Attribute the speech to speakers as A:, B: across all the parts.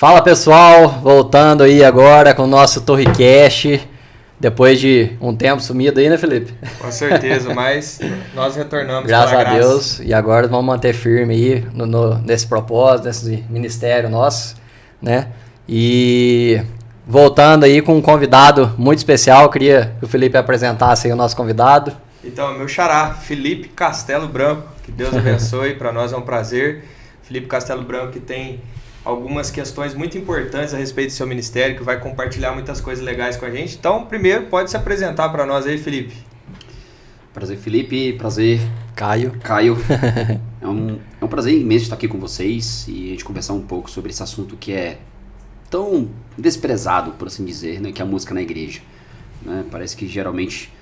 A: Fala pessoal, voltando aí agora com o nosso TorreCast, depois de um tempo sumido aí, né, Felipe?
B: Com certeza, mas nós retornamos.
A: Graças a Deus, e agora vamos manter firme aí nesse propósito, nesse ministério nosso, né? E voltando aí com um convidado muito especial, eu queria que o Felipe apresentasse aí o nosso convidado.
B: Então, meu xará, Felipe Castelo Branco, que Deus abençoe, para nós é um prazer. Felipe Castelo Branco, que tem algumas questões muito importantes a respeito do seu ministério, que vai compartilhar muitas coisas legais com a gente. Então, primeiro, pode se apresentar para nós aí, Felipe.
C: Prazer, Felipe. Prazer,
A: Caio.
C: É um prazer imenso estar aqui com vocês e a gente conversar um pouco sobre esse assunto que é tão desprezado, por assim dizer, né, que é a música na igreja. Né? Parece que geralmente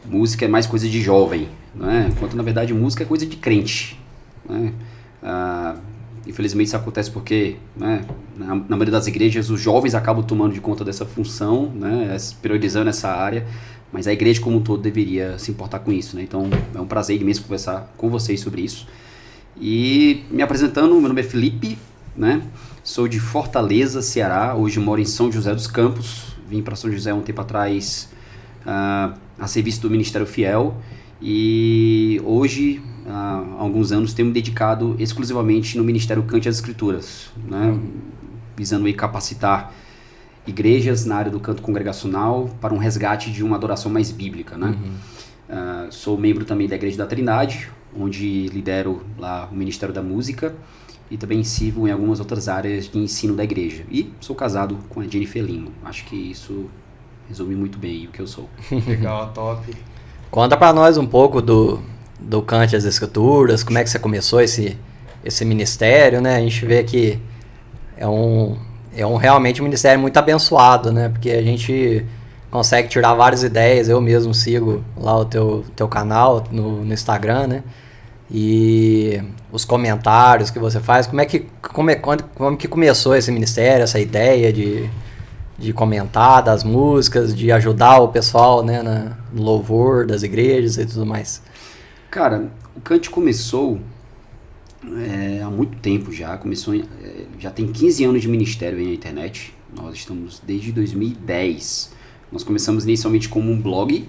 C: música é mais coisa de jovem, né? Enquanto na verdade música é coisa de crente. Né? Infelizmente isso acontece porque, né, na maioria das igrejas os jovens acabam tomando de conta dessa função, né, priorizando essa área, mas a igreja como um todo deveria se importar com isso. Né? Então é um prazer imenso conversar com vocês sobre isso. E me apresentando, meu nome é Felipe, né? Sou de Fortaleza, Ceará, hoje moro em São José dos Campos, vim para São José um tempo atrás a serviço do Ministério Fiel e hoje há alguns anos tenho me dedicado exclusivamente no Ministério Cante as Escrituras, né? Visando aí capacitar igrejas na área do canto congregacional para um resgate de uma adoração mais bíblica. Né? Sou membro também da Igreja da Trindade, onde lidero lá o Ministério da Música e também sirvo em algumas outras áreas de ensino da igreja. E sou casado com a Jennifer Lima. Acho que isso resume muito bem o que eu sou.
B: Legal, top.
A: Conta pra nós um pouco do Cante as Escrituras, como é que você começou esse ministério, né? A gente vê que realmente um ministério muito abençoado, né? Porque a gente consegue tirar várias ideias, eu mesmo sigo lá o teu canal no Instagram, né? E os comentários que você faz, como que começou esse ministério, essa ideia de comentar das músicas, de ajudar o pessoal, né, no louvor das igrejas e tudo mais?
C: Cara, o Cante começou há muito tempo já, já tem 15 anos de ministério aí na internet, nós estamos desde 2010, nós começamos inicialmente como um blog,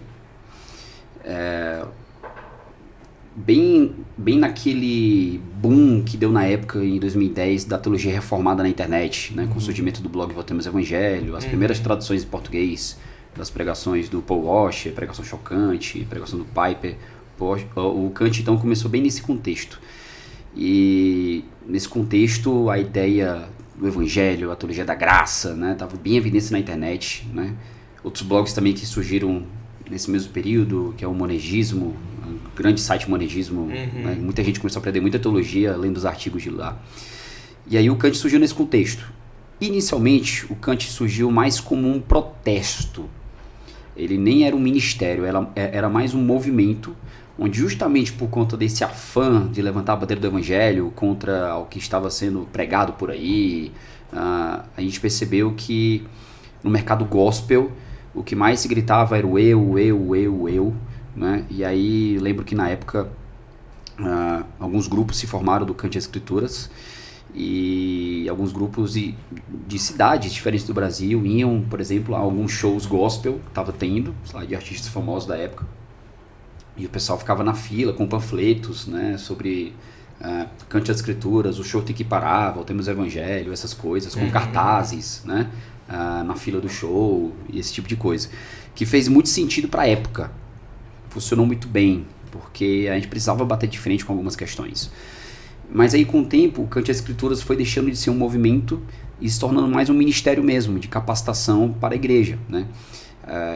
C: bem naquele boom que deu na época, em 2010, da teologia reformada na internet, né, com o surgimento do blog Voltemos ao Evangelho, as primeiras traduções em português das pregações do Paul Washer, pregação chocante, pregação do Piper. O Cante então começou bem nesse contexto, e nesse contexto a ideia do Evangelho, a teologia da graça, né, estava bem em evidência na internet. Né? Outros blogs também que surgiram nesse mesmo período, que é o Monegismo, um grande site Monegismo, né? Muita gente começou a aprender muita teologia lendo os artigos de lá. E aí o Cante surgiu nesse contexto. Inicialmente o Cante surgiu mais como um protesto, ele nem era um ministério, era mais um movimento, onde justamente por conta desse afã de levantar a bandeira do Evangelho contra o que estava sendo pregado por aí, a gente percebeu que no mercado gospel o que mais se gritava era o eu, né? E aí lembro que na época alguns grupos se formaram do Cante as Escrituras, e alguns grupos de cidades diferentes do Brasil iam, por exemplo, a alguns shows gospel que estava tendo, sei lá, de artistas famosos da época, e o pessoal ficava na fila com panfletos, né, sobre Cante as Escrituras, o show tem que parar, voltemos ao Evangelho, essas coisas, com cartazes, né, na fila do show, e esse tipo de coisa, que fez muito sentido para a época, funcionou muito bem, porque a gente precisava bater de frente com algumas questões. Mas aí com o tempo, o Cante as Escrituras foi deixando de ser um movimento e se tornando mais um ministério mesmo, de capacitação para a igreja. Né?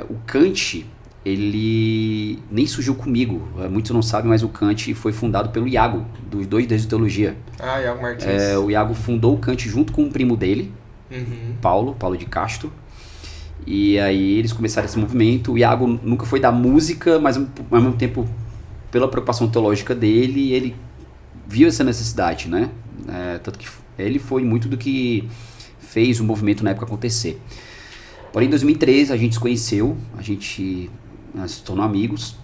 C: O Cante, ele nem surgiu comigo, muitos não sabem, mas o Cante foi fundado pelo Iago, dos dois Deus de Teologia.
B: Iago Martins.
C: O Iago fundou o Cante junto com o primo dele, Paulo de Castro, e aí eles começaram esse movimento. O Iago nunca foi da música, mas ao mesmo tempo, pela preocupação teológica dele, ele viu essa necessidade, né? Tanto que ele foi muito do que fez o movimento na época acontecer. Porém, em 2013 a gente se conheceu, a gente se tornou amigos,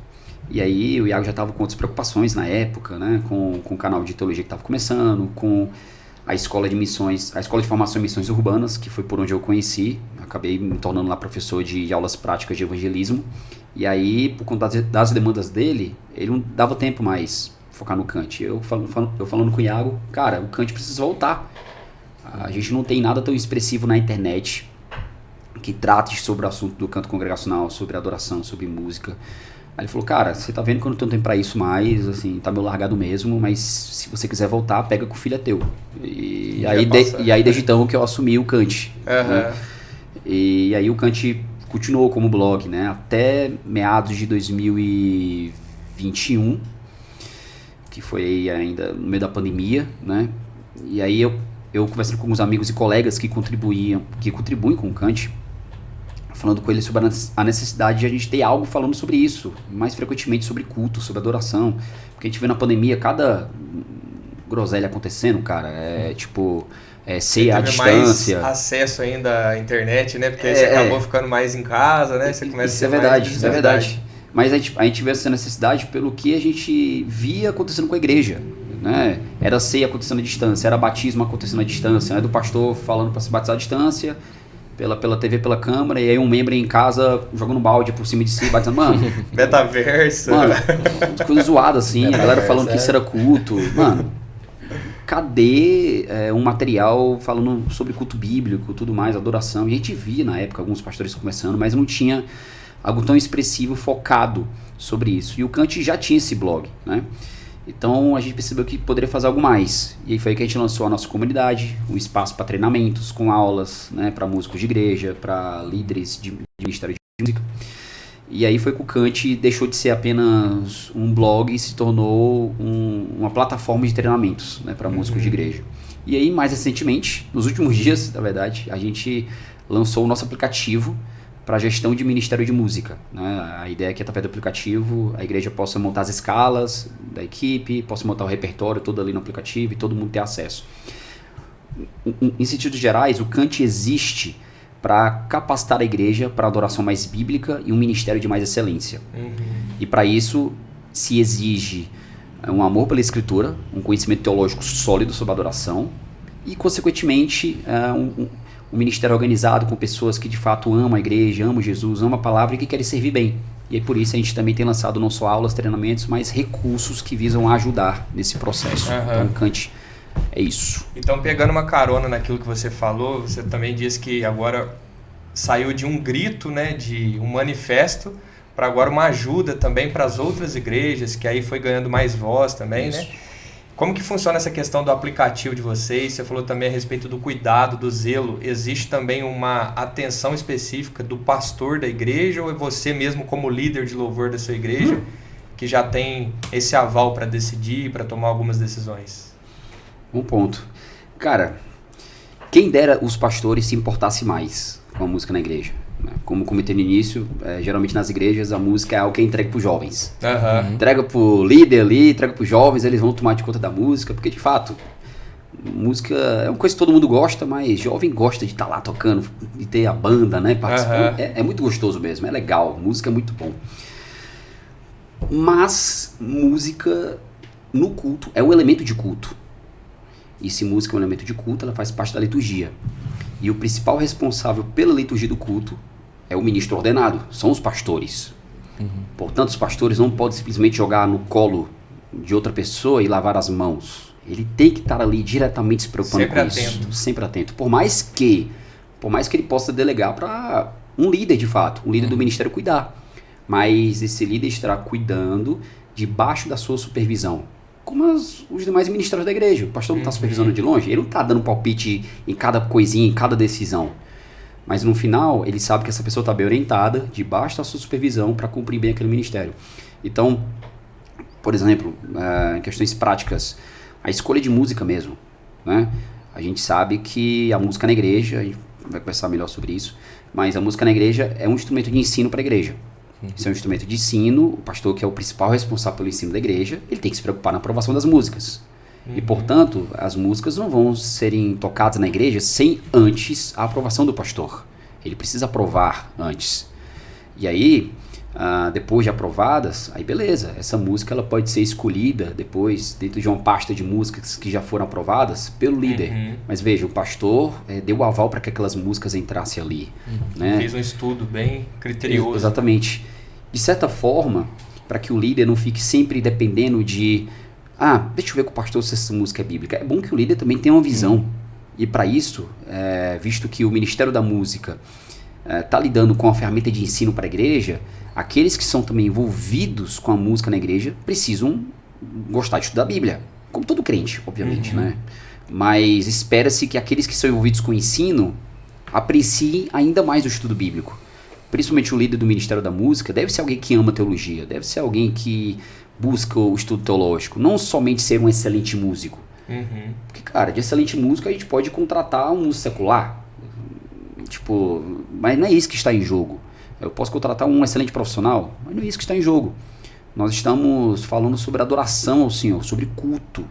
C: e aí o Iago já estava com outras preocupações na época, né? Com o canal de teologia que estava começando, com a escola de missões, a escola de formação em missões urbanas, que foi por onde eu conheci. Acabei me tornando lá professor de aulas práticas de evangelismo. E aí, por conta das demandas dele, ele não dava tempo mais focar no Kant. Eu falando com o Iago, cara, o Kant precisa voltar. A gente não tem nada tão expressivo na internet que trate sobre o assunto do canto congregacional, sobre adoração, sobre música. Aí ele falou, cara, você tá vendo que eu não tenho tempo pra isso mais, assim, tá meio largado mesmo, mas se você quiser voltar, pega que o filho é teu. E aí desde então que eu assumi o Kant. Né? E aí o Kant continuou como blog, né, até meados de 2021, que foi ainda no meio da pandemia, né, e aí eu conversando com alguns amigos e colegas que contribuem com o Kant, falando com ele sobre a necessidade de a gente ter algo falando sobre isso, mais frequentemente sobre culto, sobre adoração, porque a gente vê na pandemia cada groselha acontecendo, cara, ceia à distância.
B: Mais acesso ainda à internet, né, porque aí você acabou ficando mais em casa, né, você começa
C: isso a ser isso é verdade. Mas a gente vê essa necessidade pelo que a gente via acontecendo com a igreja, né, era ceia acontecendo à distância, era batismo acontecendo à distância, né, do pastor falando para se batizar à distância, pela TV, pela câmera, e aí um membro em casa jogando balde por cima de si, batizando, mano...
B: Metaverso.
C: Mano, coisa zoada assim, a galera falando que isso era culto, mano... Cadê um material falando sobre culto bíblico, tudo mais, adoração? E a gente via na época alguns pastores começando, mas não tinha algo tão expressivo, focado sobre isso. E o Kant já tinha esse blog, né? Então a gente percebeu que poderia fazer algo mais. E aí foi aí que a gente lançou a nossa comunidade, um espaço para treinamentos, com aulas, né, para músicos de igreja, para líderes de ministério de música. E aí foi que o Kant deixou de ser apenas um blog e se tornou uma plataforma de treinamentos, né, para músicos de igreja. E aí, mais recentemente, nos últimos dias, na verdade, a gente lançou o nosso aplicativo para gestão de ministério de música. Né? A ideia é que, através do aplicativo, a igreja possa montar as escalas da equipe, possa montar o repertório todo ali no aplicativo e todo mundo ter acesso. Em sentidos gerais, o Kant existe para capacitar a igreja para adoração mais bíblica e um ministério de mais excelência. E para isso se exige um amor pela escritura, um conhecimento teológico sólido sobre a adoração e, consequentemente, um ministério organizado com pessoas que de fato amam a igreja, amam Jesus, amam a palavra e que querem servir bem. E aí por isso a gente também tem lançado não só aulas, treinamentos, mas recursos que visam ajudar nesse processo. Então, Kant é isso.
B: Então, pegando uma carona naquilo que você falou, você também disse que agora saiu de um grito, né, de um manifesto, para agora uma ajuda também para as outras igrejas, que aí foi ganhando mais voz também, isso, né? Como que funciona essa questão do aplicativo de vocês? Você falou também a respeito do cuidado, do zelo. Existe também uma atenção específica do pastor da igreja ou é você mesmo como líder de louvor da sua igreja que já tem esse aval para decidir, para tomar algumas decisões?
C: Um ponto. Cara, quem dera os pastores se importassem mais com a música na igreja. Como comentei no início, geralmente nas igrejas a música é algo que é entregue para os jovens. Entrega para o líder ali, entrega para os jovens, eles vão tomar de conta da música, porque de fato, música é uma coisa que todo mundo gosta, mas jovem gosta de estar lá tocando, de ter a banda, né, participando. É muito gostoso mesmo, é legal, música é muito bom. Mas música no culto é um elemento de culto. E se música é um elemento de culto, ela faz parte da liturgia. E o principal responsável pela liturgia do culto é o ministro ordenado, são os pastores. Portanto, os pastores não podem simplesmente jogar no colo de outra pessoa e lavar as mãos. Ele tem que estar ali diretamente se preocupando com isso. Sempre atento. Por mais que ele possa delegar para um líder de fato, um líder do ministério cuidar. Mas esse líder estará cuidando debaixo da sua supervisão. Como os demais ministérios da igreja. O pastor não está supervisionando de longe, ele não está dando palpite em cada coisinha, em cada decisão. Mas no final, ele sabe que essa pessoa está bem orientada, debaixo da sua supervisão, para cumprir bem aquele ministério. Então, por exemplo, em questões práticas, a escolha de música mesmo, né? A gente sabe que a música na igreja, a gente vai conversar melhor sobre isso, mas a música na igreja é um instrumento de ensino para a igreja. Isso é um instrumento de ensino, o pastor, que é o principal responsável pelo ensino da igreja, ele tem que se preocupar na aprovação das músicas. E, portanto, as músicas não vão serem tocadas na igreja sem antes a aprovação do pastor. Ele precisa aprovar antes. E aí, depois de aprovadas, aí beleza, essa música ela pode ser escolhida depois dentro de uma pasta de músicas que já foram aprovadas pelo líder. Mas veja, o pastor deu o aval para que aquelas músicas entrassem ali. Né?
B: Fez um estudo bem criterioso.
C: Exatamente. De certa forma, para que o líder não fique sempre dependendo de deixa eu ver com o pastor se essa música é bíblica. É bom que o líder também tenha uma visão. E para isso, visto que o Ministério da Música está lidando com a ferramenta de ensino para a igreja, aqueles que são também envolvidos com a música na igreja precisam gostar de estudar a Bíblia. Como todo crente, obviamente, né? Mas espera-se que aqueles que são envolvidos com o ensino apreciem ainda mais o estudo bíblico. Principalmente o líder do Ministério da Música deve ser alguém que ama teologia, deve ser alguém que busca o estudo teológico, não somente ser um excelente músico. Porque, cara, de excelente músico a gente pode contratar um músico secular. Mas não é isso que está em jogo. Eu posso contratar um excelente profissional, mas não é isso que está em jogo. Nós estamos falando sobre adoração ao Senhor, sobre culto.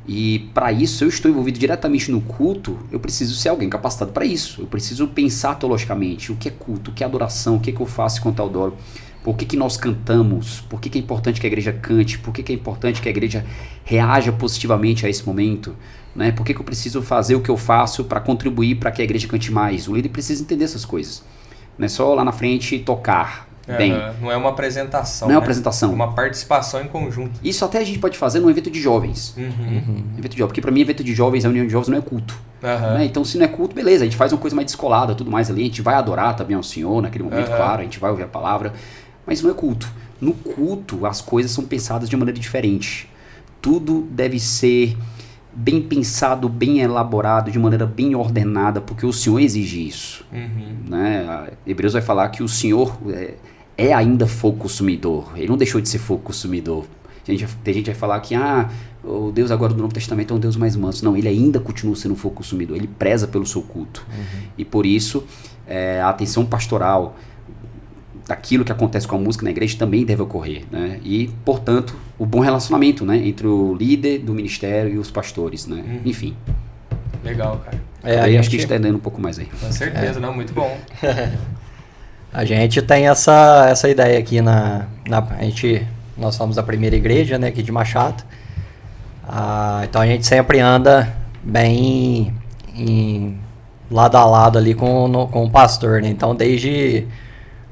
C: E para isso, se eu estou envolvido diretamente no culto, eu preciso ser alguém capacitado para isso. Eu preciso pensar teologicamente o que é culto, o que é adoração, o que é que eu faço enquanto eu adoro. Por que nós cantamos? Por que é importante que a igreja cante? Por que é importante que a igreja reaja positivamente a esse momento? Né? Por que eu preciso fazer o que eu faço para contribuir para que a igreja cante mais? O líder precisa entender essas coisas. Não é só lá na frente tocar bem.
B: Não é uma apresentação.
C: Não é uma apresentação.
B: É uma participação em conjunto.
C: Isso até a gente pode fazer num evento de jovens. Evento de jovens. Porque para mim, evento de jovens, a união de jovens não é culto. Né? Então, se não é culto, beleza. A gente faz uma coisa mais descolada, tudo mais ali. A gente vai adorar também ao Senhor naquele momento, claro. A gente vai ouvir a palavra. Mas não é culto. No culto, as coisas são pensadas de maneira diferente. Tudo deve ser bem pensado, bem elaborado, de maneira bem ordenada, porque o Senhor exige isso. Né? Hebreus vai falar que o Senhor é ainda fogo consumidor. Ele não deixou de ser fogo consumidor. Tem gente que vai falar que o Deus agora do Novo Testamento é um Deus mais manso. Não, ele ainda continua sendo um fogo consumidor. Ele preza pelo seu culto. E por isso, a atenção pastoral daquilo que acontece com a música na igreja também deve ocorrer, né? E, portanto, o bom relacionamento, né, entre o líder do ministério e os pastores, né? Enfim.
B: Legal, cara.
C: Aí acho que a gente está entendendo um pouco mais aí.
B: Com certeza, não, muito bom.
A: A gente tem essa ideia aqui nós somos a primeira igreja, né, aqui de Machado. Então a gente sempre anda bem lado a lado ali com o pastor, né? Então desde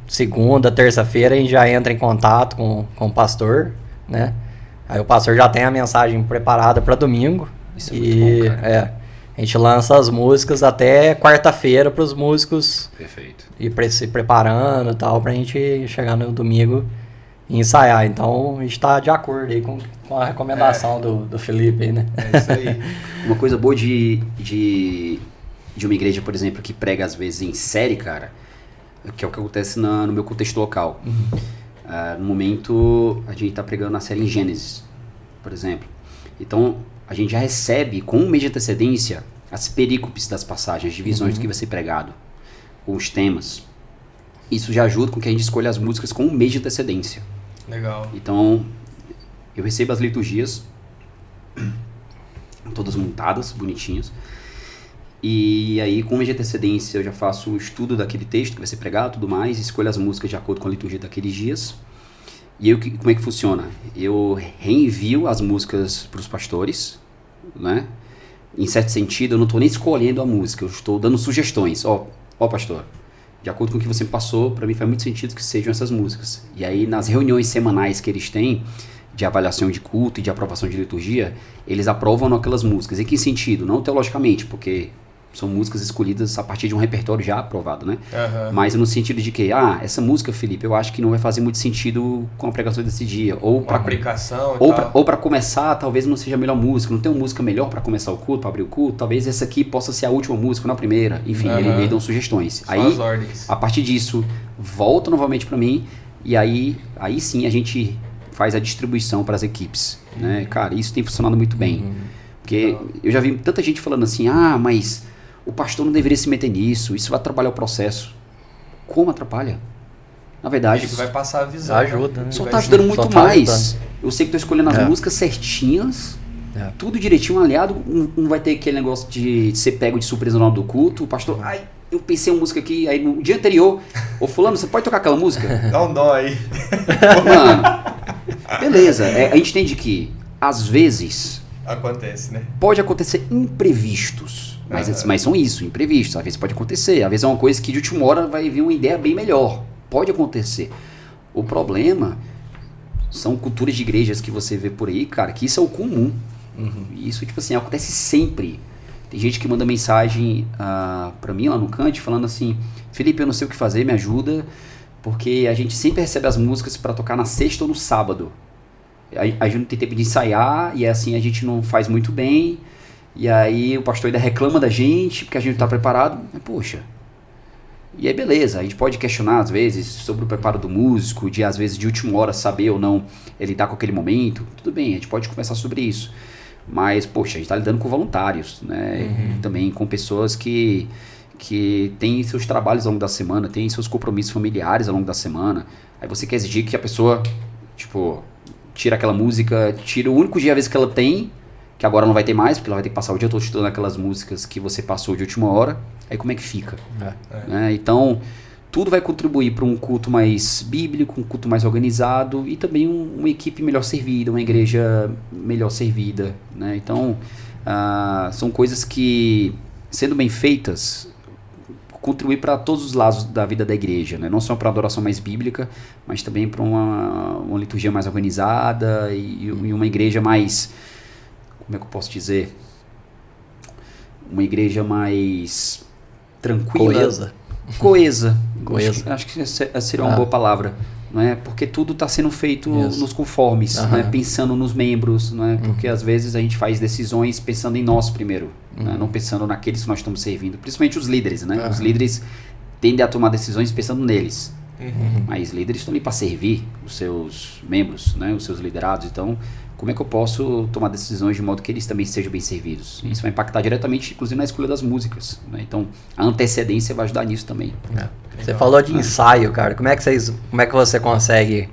A: segunda, terça-feira a gente já entra em contato com o pastor, né? Aí o pastor já tem a mensagem preparada para domingo.
C: Isso é muito bom, cara.
A: A gente lança as músicas até quarta-feira para os músicos ir se preparando e tal, pra gente chegar no domingo e ensaiar. Então a gente tá de acordo aí com a recomendação do Felipe aí, né?
B: É isso aí.
C: Uma coisa boa de uma igreja, por exemplo, que prega às vezes em série, cara, que é o que acontece no meu contexto local. No momento, a gente está pregando na série em Gênesis, por exemplo. Então, a gente já recebe, com um mês de antecedência, as perícopes das passagens, as divisões do que vai ser pregado, com os temas. Isso já ajuda com que a gente escolha as músicas com um mês de antecedência.
B: Legal.
C: Então, eu recebo as liturgias, todas montadas, bonitinhas. E aí, com um mês de antecedência, eu já faço o estudo daquele texto que vai ser pregado e tudo mais, escolho as músicas de acordo com a liturgia daqueles dias. E eu, como é que funciona? Eu reenvio as músicas para os pastores, né? Em certo sentido, eu não estou nem escolhendo a música, eu estou dando sugestões. Ó, pastor, de acordo com o que você me passou, para mim faz muito sentido que sejam essas músicas. E aí, nas reuniões semanais que eles têm, de avaliação de culto e de aprovação de liturgia, eles aprovam aquelas músicas. Em que sentido? Não teologicamente, porque são músicas escolhidas a partir de um repertório já aprovado, né? Mas no sentido de que, essa música, Felipe, eu acho que não vai fazer muito sentido com a pregação desse dia. Ou para
B: aplicação
C: ou para começar, talvez não seja a melhor música. Não tem uma música melhor para começar o culto, para abrir o culto. Talvez essa aqui possa ser a última música, não a primeira. Enfim, eles dão sugestões.
B: Só as ordens.
C: A partir disso, volta novamente para mim. E aí sim a gente faz a distribuição para as equipes, né? Cara, isso tem funcionado muito bem. Porque eu já vi tanta gente falando assim, mas o pastor não deveria se meter nisso, isso vai atrapalhar o processo. Como atrapalha? Na verdade,
B: ele vai passar a visão.
A: Ajuda, né?
C: Só está ajudando muito mais. Eu sei que estou escolhendo as músicas certinhas, tudo direitinho, aliado, não vai ter aquele negócio de ser pego de surpresa no hora do culto, o pastor, eu pensei uma música aqui, aí no dia anterior, ô fulano, você pode tocar aquela música?
B: Dá um dó aí.
C: Mano, beleza, a gente entende que, às vezes,
B: Acontece, né?
C: pode acontecer imprevistos, mas são isso, imprevistos, às vezes pode acontecer, às vezes é uma coisa que de última hora vai vir uma ideia bem melhor, pode acontecer. O problema são culturas de igrejas que você vê por aí, cara, que isso é o comum. Isso, tipo assim, acontece sempre. Tem gente que manda mensagem pra mim lá no Cante falando assim: Felipe, eu não sei o que fazer, me ajuda, porque a gente sempre recebe as músicas pra tocar na sexta ou no sábado. A gente não tem tempo de ensaiar e assim a gente não faz muito bem. E aí o pastor ainda reclama da gente porque a gente não tá preparado. Mas, poxa. E aí beleza, a gente pode questionar às vezes sobre o preparo do músico, de às vezes de última hora saber ou não ele lidar com aquele momento. Tudo bem, a gente pode conversar sobre isso. Mas, poxa, a gente tá lidando com voluntários, né? E também com pessoas que têm seus trabalhos ao longo da semana, têm seus compromissos familiares ao longo da semana. Aí você quer exigir que a pessoa, tipo, tira aquela música, tira o único dia às vezes que ela tem, que agora não vai ter mais, porque ela vai ter que passar o dia todo estudando aquelas músicas que você passou de última hora. Aí como é que fica? Né? Então, tudo vai contribuir para um culto mais bíblico, um culto mais organizado e também uma equipe melhor servida, uma igreja melhor servida, né? Então, são coisas que, sendo bem feitas, contribuem para todos os lados da vida da igreja, né? Não só para a adoração mais bíblica, mas também para uma liturgia mais organizada e uma igreja mais, como é que eu posso dizer? Uma igreja mais tranquila. Coesa. Acho que seria uma boa palavra, não é? Porque tudo está sendo feito nos conformes, né? Pensando nos membros, né? Porque às vezes a gente faz decisões pensando em nós primeiro, né? Não pensando naqueles que nós estamos servindo, principalmente os líderes, né? Os líderes tendem a tomar decisões pensando neles, mas líderes estão ali para servir os seus membros, né? Os seus liderados. Então, como é que eu posso tomar decisões de modo que eles também sejam bem servidos? Isso vai impactar diretamente, inclusive, na escolha das músicas, né? Então, a antecedência vai ajudar nisso também.
A: Você falou de ensaio, cara. Como é que você consegue...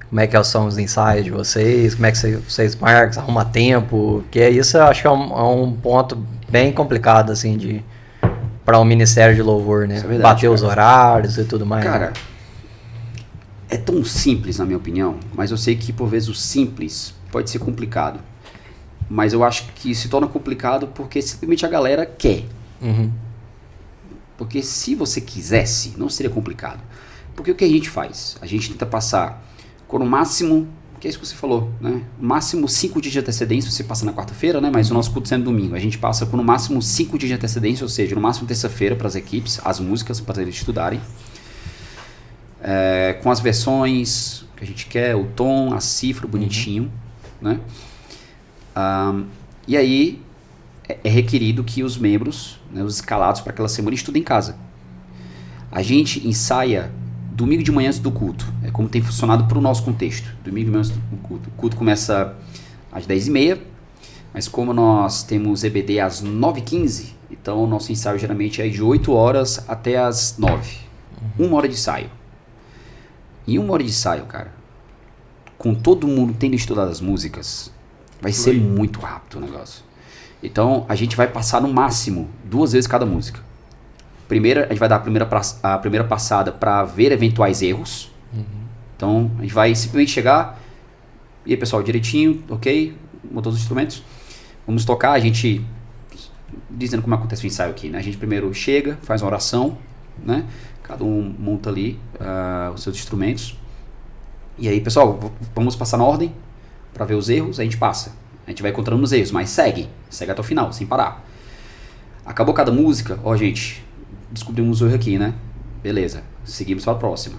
A: Como é que são os ensaios de vocês? Como é que vocês marcam? Arruma tempo? Porque isso eu acho que é um ponto bem complicado, assim, para um ministério de louvor, né?
C: Isso é verdade,
A: bater os horários e tudo mais.
C: Cara,
A: né?
C: É tão simples, na minha opinião, mas eu sei que, por vezes, o simples pode ser complicado. Mas eu acho que se torna complicado porque simplesmente a galera quer. Porque se você quisesse, não seria complicado. Porque o que a gente faz? A gente tenta passar com no máximo, que é isso que você falou, né? Máximo 5 dias de antecedência, você passa na quarta-feira, né? Mas o nosso culto sendo domingo. A gente passa com no máximo 5 dias de antecedência, ou seja, no máximo terça-feira para as equipes, as músicas para eles estudarem. Com as versões que a gente quer, o tom, a cifra, bonitinho, né? E aí é requerido que os membros, né, os escalados para aquela semana, estudem em casa. A gente ensaia domingo de manhã antes do culto. É como tem funcionado para o nosso contexto. Domingo de manhã antes do culto. O culto começa às 10h30, mas como nós temos EBD às 9h15, então o nosso ensaio geralmente é de 8 horas até às 9. 1 hora de ensaio. E 1 hora de ensaio, cara, com todo mundo tendo estudado as músicas, vai ser muito rápido o negócio. Então, a gente vai passar no máximo 2 vezes cada música. Primeiro, a gente vai dar a primeira passada para ver eventuais erros. Então, a gente vai simplesmente chegar, e aí, pessoal, direitinho, ok, montou os instrumentos, vamos tocar, a gente, dizendo como acontece o ensaio aqui, né? A gente primeiro chega, faz uma oração, né? Cada um monta ali os seus instrumentos. E aí, pessoal, vamos passar na ordem para ver os erros. A gente passa. A gente vai encontrando os erros, mas segue até o final, sem parar. Acabou cada música. Ó, gente, descobrimos o erro aqui, né? Beleza. Seguimos para a próxima.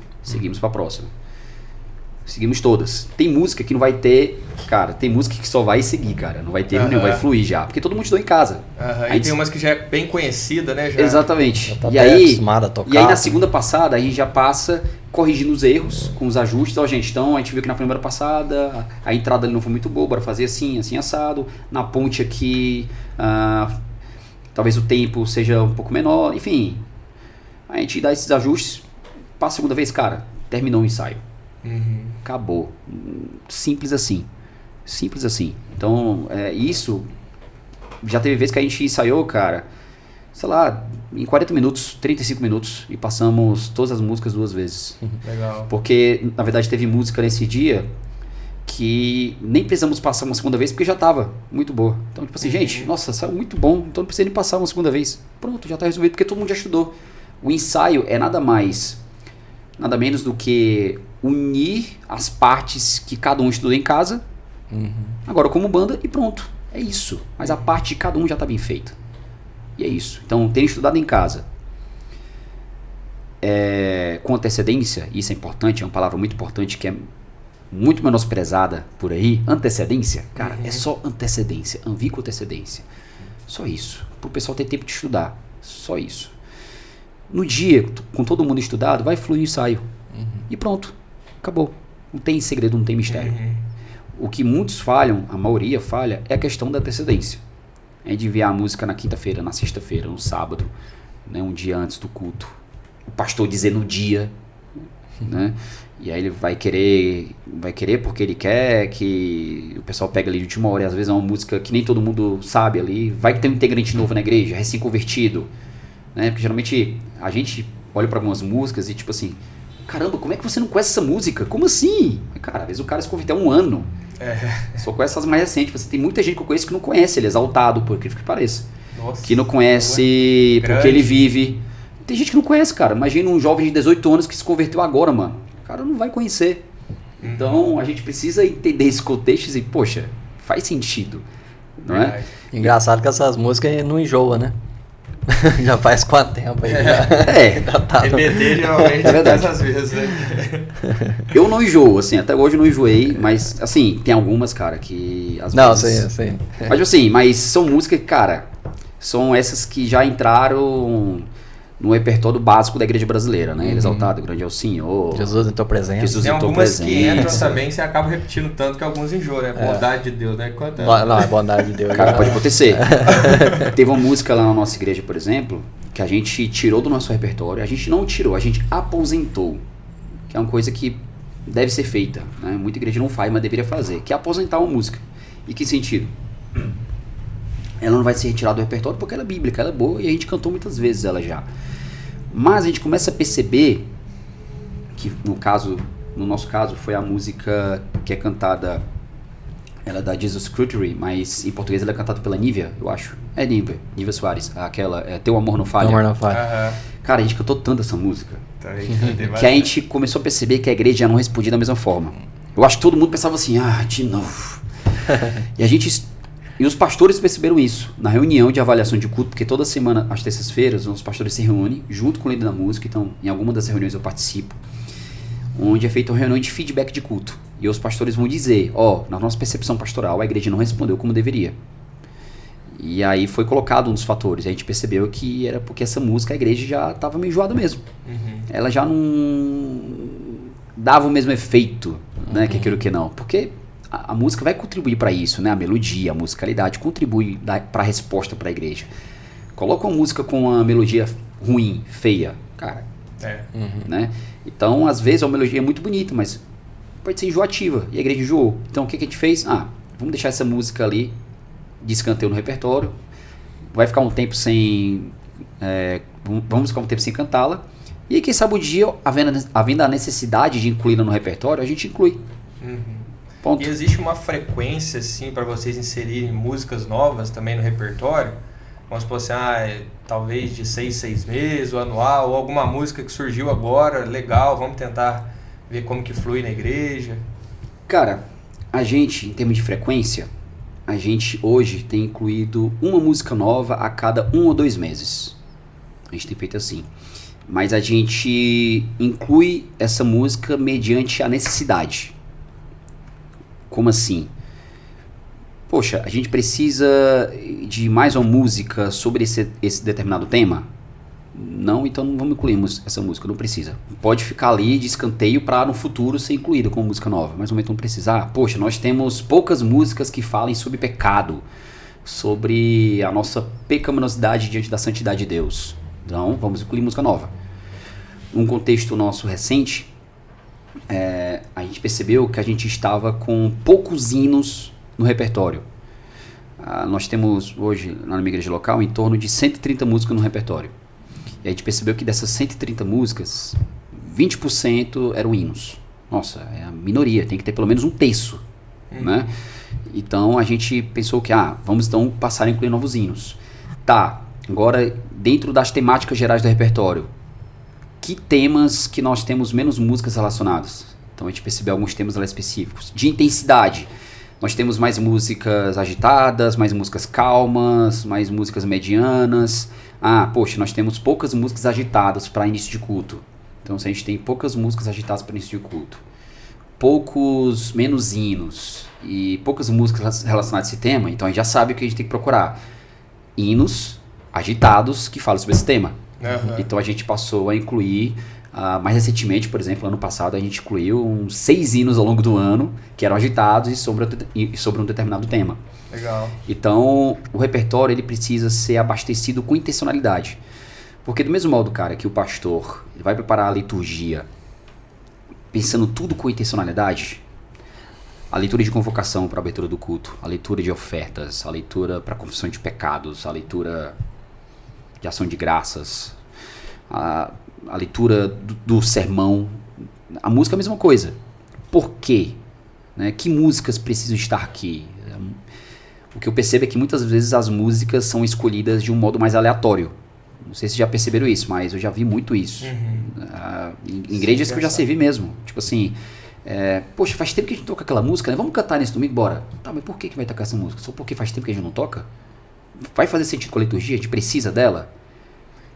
C: Seguimos todas. Tem música que não vai ter... Cara, tem música que só vai seguir, cara. Não vai ter nenhum, vai fluir já. Porque todo mundo estudou em casa.
B: E tem umas que já é bem conhecida, né? Já...
A: Exatamente. Já tá
C: e aí,
A: acostumado a tocar.
C: E aí na segunda passada, a gente já passa corrigindo os erros, com os ajustes. Ó, gente, então a gente viu que na primeira passada a entrada ali não foi muito boa, bora fazer assim, assim assado. Na ponte aqui, talvez o tempo seja um pouco menor. Enfim, a gente dá esses ajustes. Passa a segunda vez, cara, terminou o ensaio. Acabou. Simples assim. Então, isso... Já teve vezes que a gente ensaiou, cara, sei lá, em 40 minutos, 35 minutos, e passamos todas as músicas 2 vezes.
B: Legal.
C: Porque, na verdade, teve música nesse dia que nem precisamos passar uma segunda vez, porque já estava muito boa. Então, tipo assim, gente, nossa, saiu muito bom, então não precisa nem passar uma segunda vez. Pronto, já está resolvido, porque todo mundo já estudou. O ensaio é nada menos do que unir as partes que cada um estudou em casa, agora como banda, e pronto. É isso. Mas a parte de cada um já está bem feita. E é isso. Então, ter estudado em casa com antecedência, isso é importante, é uma palavra muito importante que é muito menosprezada por aí. Antecedência, cara, é só antecedência. Anvie com antecedência. Só isso. Para o pessoal ter tempo de estudar. Só isso. No dia, com todo mundo estudado, vai fluir o ensaio. E pronto. Acabou. Não tem segredo, não tem mistério. O que muitos falham, a maioria falha, é a questão da antecedência. É de enviar a música na quinta-feira, na sexta-feira, no sábado, né, um dia antes do culto. O pastor dizer no dia, né? E aí ele vai querer porque ele quer que o pessoal pegue ali de última hora, e às vezes é uma música que nem todo mundo sabe ali. Vai que tem um integrante novo na igreja, recém-convertido, né? Porque geralmente a gente olha para algumas músicas e tipo assim, caramba, como é que você não conhece essa música? Como assim? Cara, às vezes o cara se converteu há 1 ano. Só conhece as mais recentes. Você tem muita gente que eu conheço que não conhece ele, exaltado, por incrível que pareça. Nossa, que não conhece porque ele vive. Tem gente que não conhece, cara. Imagina um jovem de 18 anos que se converteu agora, mano. O cara não vai conhecer. Então a gente precisa entender esse contexto e, poxa, faz sentido, não é?
A: Engraçado que essas músicas não enjoam, né? Já faz quanto tempo aí?
B: EBD geralmente dessas vezes, né?
C: Eu não enjoo, assim, até hoje eu não enjoei, mas assim, tem algumas, cara, que às vezes...
A: Sim.
C: Mas assim, mas são músicas que, cara, são essas que já entraram no repertório básico da igreja brasileira, né? Exaltado, grande é o Senhor.
A: Jesus em tua presença.
C: Jesus
B: tem
C: em tua
B: algumas
C: presença.
B: que entram também, você acaba repetindo tanto que alguns enjoam, né? Bondade de Deus, né?
A: Não, é bondade de Deus.
C: Cara, pode acontecer. Teve uma música lá na nossa igreja, por exemplo, que a gente tirou do nosso repertório. A gente não tirou, a gente aposentou. Que é uma coisa que deve ser feita, né? Muita igreja não faz, mas deveria fazer. Que é aposentar uma música. E que sentido? Ela não vai ser retirada do repertório porque ela é bíblica, ela é boa e a gente cantou muitas vezes ela já. Mas a gente começa a perceber que no nosso caso foi a música que é cantada, ela é da Jesus Scrutiny, mas em português ela é cantada pela Nívia, eu acho. É Nívia Soares, aquela, Teu Amor Não Falha.
A: Teu Amor Não Falha.
C: Cara, a gente cantou tanto essa música que a gente começou a perceber que a igreja já não respondia da mesma forma. Eu acho que todo mundo pensava assim, de novo. E os pastores perceberam isso na reunião de avaliação de culto, porque toda semana, às terças-feiras, os pastores se reúnem junto com o líder da música. Então, em alguma das reuniões eu participo, onde é feita uma reunião de feedback de culto. E os pastores vão dizer, na nossa percepção pastoral, a igreja não respondeu como deveria. E aí foi colocado um dos fatores. A gente percebeu que era porque essa música, a igreja já estava meio enjoada mesmo. Ela já não dava o mesmo efeito, né, que aquilo que não. Porque a música vai contribuir para isso, né? A melodia, a musicalidade contribui para a resposta para a igreja. Coloca uma música com uma melodia ruim, feia, cara, né? Então, às vezes, a melodia é muito bonita, mas pode ser enjoativa, e a igreja enjoou. Então, o que a gente fez? Vamos deixar essa música ali de escanteio no repertório, vai ficar um tempo sem... vamos ficar um tempo sem cantá-la, e aí, quem sabe, o dia, havendo a necessidade de incluí-la no repertório, a gente inclui. Ponto.
B: E existe uma frequência, assim, para vocês inserirem músicas novas também no repertório? Vamos supor assim, talvez de 6 meses, ou anual, ou alguma música que surgiu agora, legal, vamos tentar ver como que flui na igreja.
C: Cara, a gente, em termos de frequência, a gente hoje tem incluído uma música nova a cada 1 ou 2 meses. A gente tem feito assim. Mas a gente inclui essa música mediante a necessidade. Como assim? Poxa, a gente precisa de mais uma música sobre esse determinado tema? Não, então não vamos incluir essa música, não precisa. Pode ficar ali de escanteio para no futuro ser incluída como música nova, mas no momento não precisar. Poxa, nós temos poucas músicas que falem sobre pecado, sobre a nossa pecaminosidade diante da santidade de Deus. Então, vamos incluir música nova. Num contexto nosso recente, a gente percebeu que a gente estava com poucos hinos no repertório. Nós temos hoje, na minha igreja local, em torno de 130 músicas no repertório. E a gente percebeu que dessas 130 músicas, 20% eram hinos. Nossa, é a minoria, tem que ter pelo menos um terço, né? Então a gente pensou que, vamos então passar a incluir novos hinos. Tá, agora dentro das temáticas gerais do repertório, que temas que nós temos menos músicas relacionadas? Então a gente percebeu alguns temas lá específicos. De intensidade, nós temos mais músicas agitadas, mais músicas calmas, mais músicas medianas. Poxa, nós temos poucas músicas agitadas para início de culto. Então se a gente tem poucas músicas agitadas para início de culto, menos hinos e poucas músicas relacionadas a esse tema, então a gente já sabe o que a gente tem que procurar. Hinos agitados que falam sobre esse tema. Então a gente passou a incluir, mais recentemente, por exemplo, ano passado, a gente incluiu uns 6 hinos ao longo do ano que eram agitados e sobre um determinado tema.
B: Legal.
C: Então o repertório ele precisa ser abastecido com intencionalidade. Porque do mesmo modo, cara, que o pastor ele vai preparar a liturgia pensando tudo com intencionalidade, a leitura de convocação para a abertura do culto, a leitura de ofertas, a leitura para a confissão de pecados, a leitura de ação de graças, a leitura do sermão, a música é a mesma coisa. Por quê? Né? Que músicas precisam estar aqui? O que eu percebo é que muitas vezes as músicas são escolhidas de um modo mais aleatório. Não sei se já perceberam isso, mas eu já vi muito isso. Em igrejas que eu já servi mesmo. Tipo assim, poxa, faz tempo que a gente toca aquela música, né? Vamos cantar nesse domingo, bora. Tá, mas por que vai tocar essa música? Só porque faz tempo que a gente não toca? Vai fazer sentido com a liturgia? A gente precisa dela?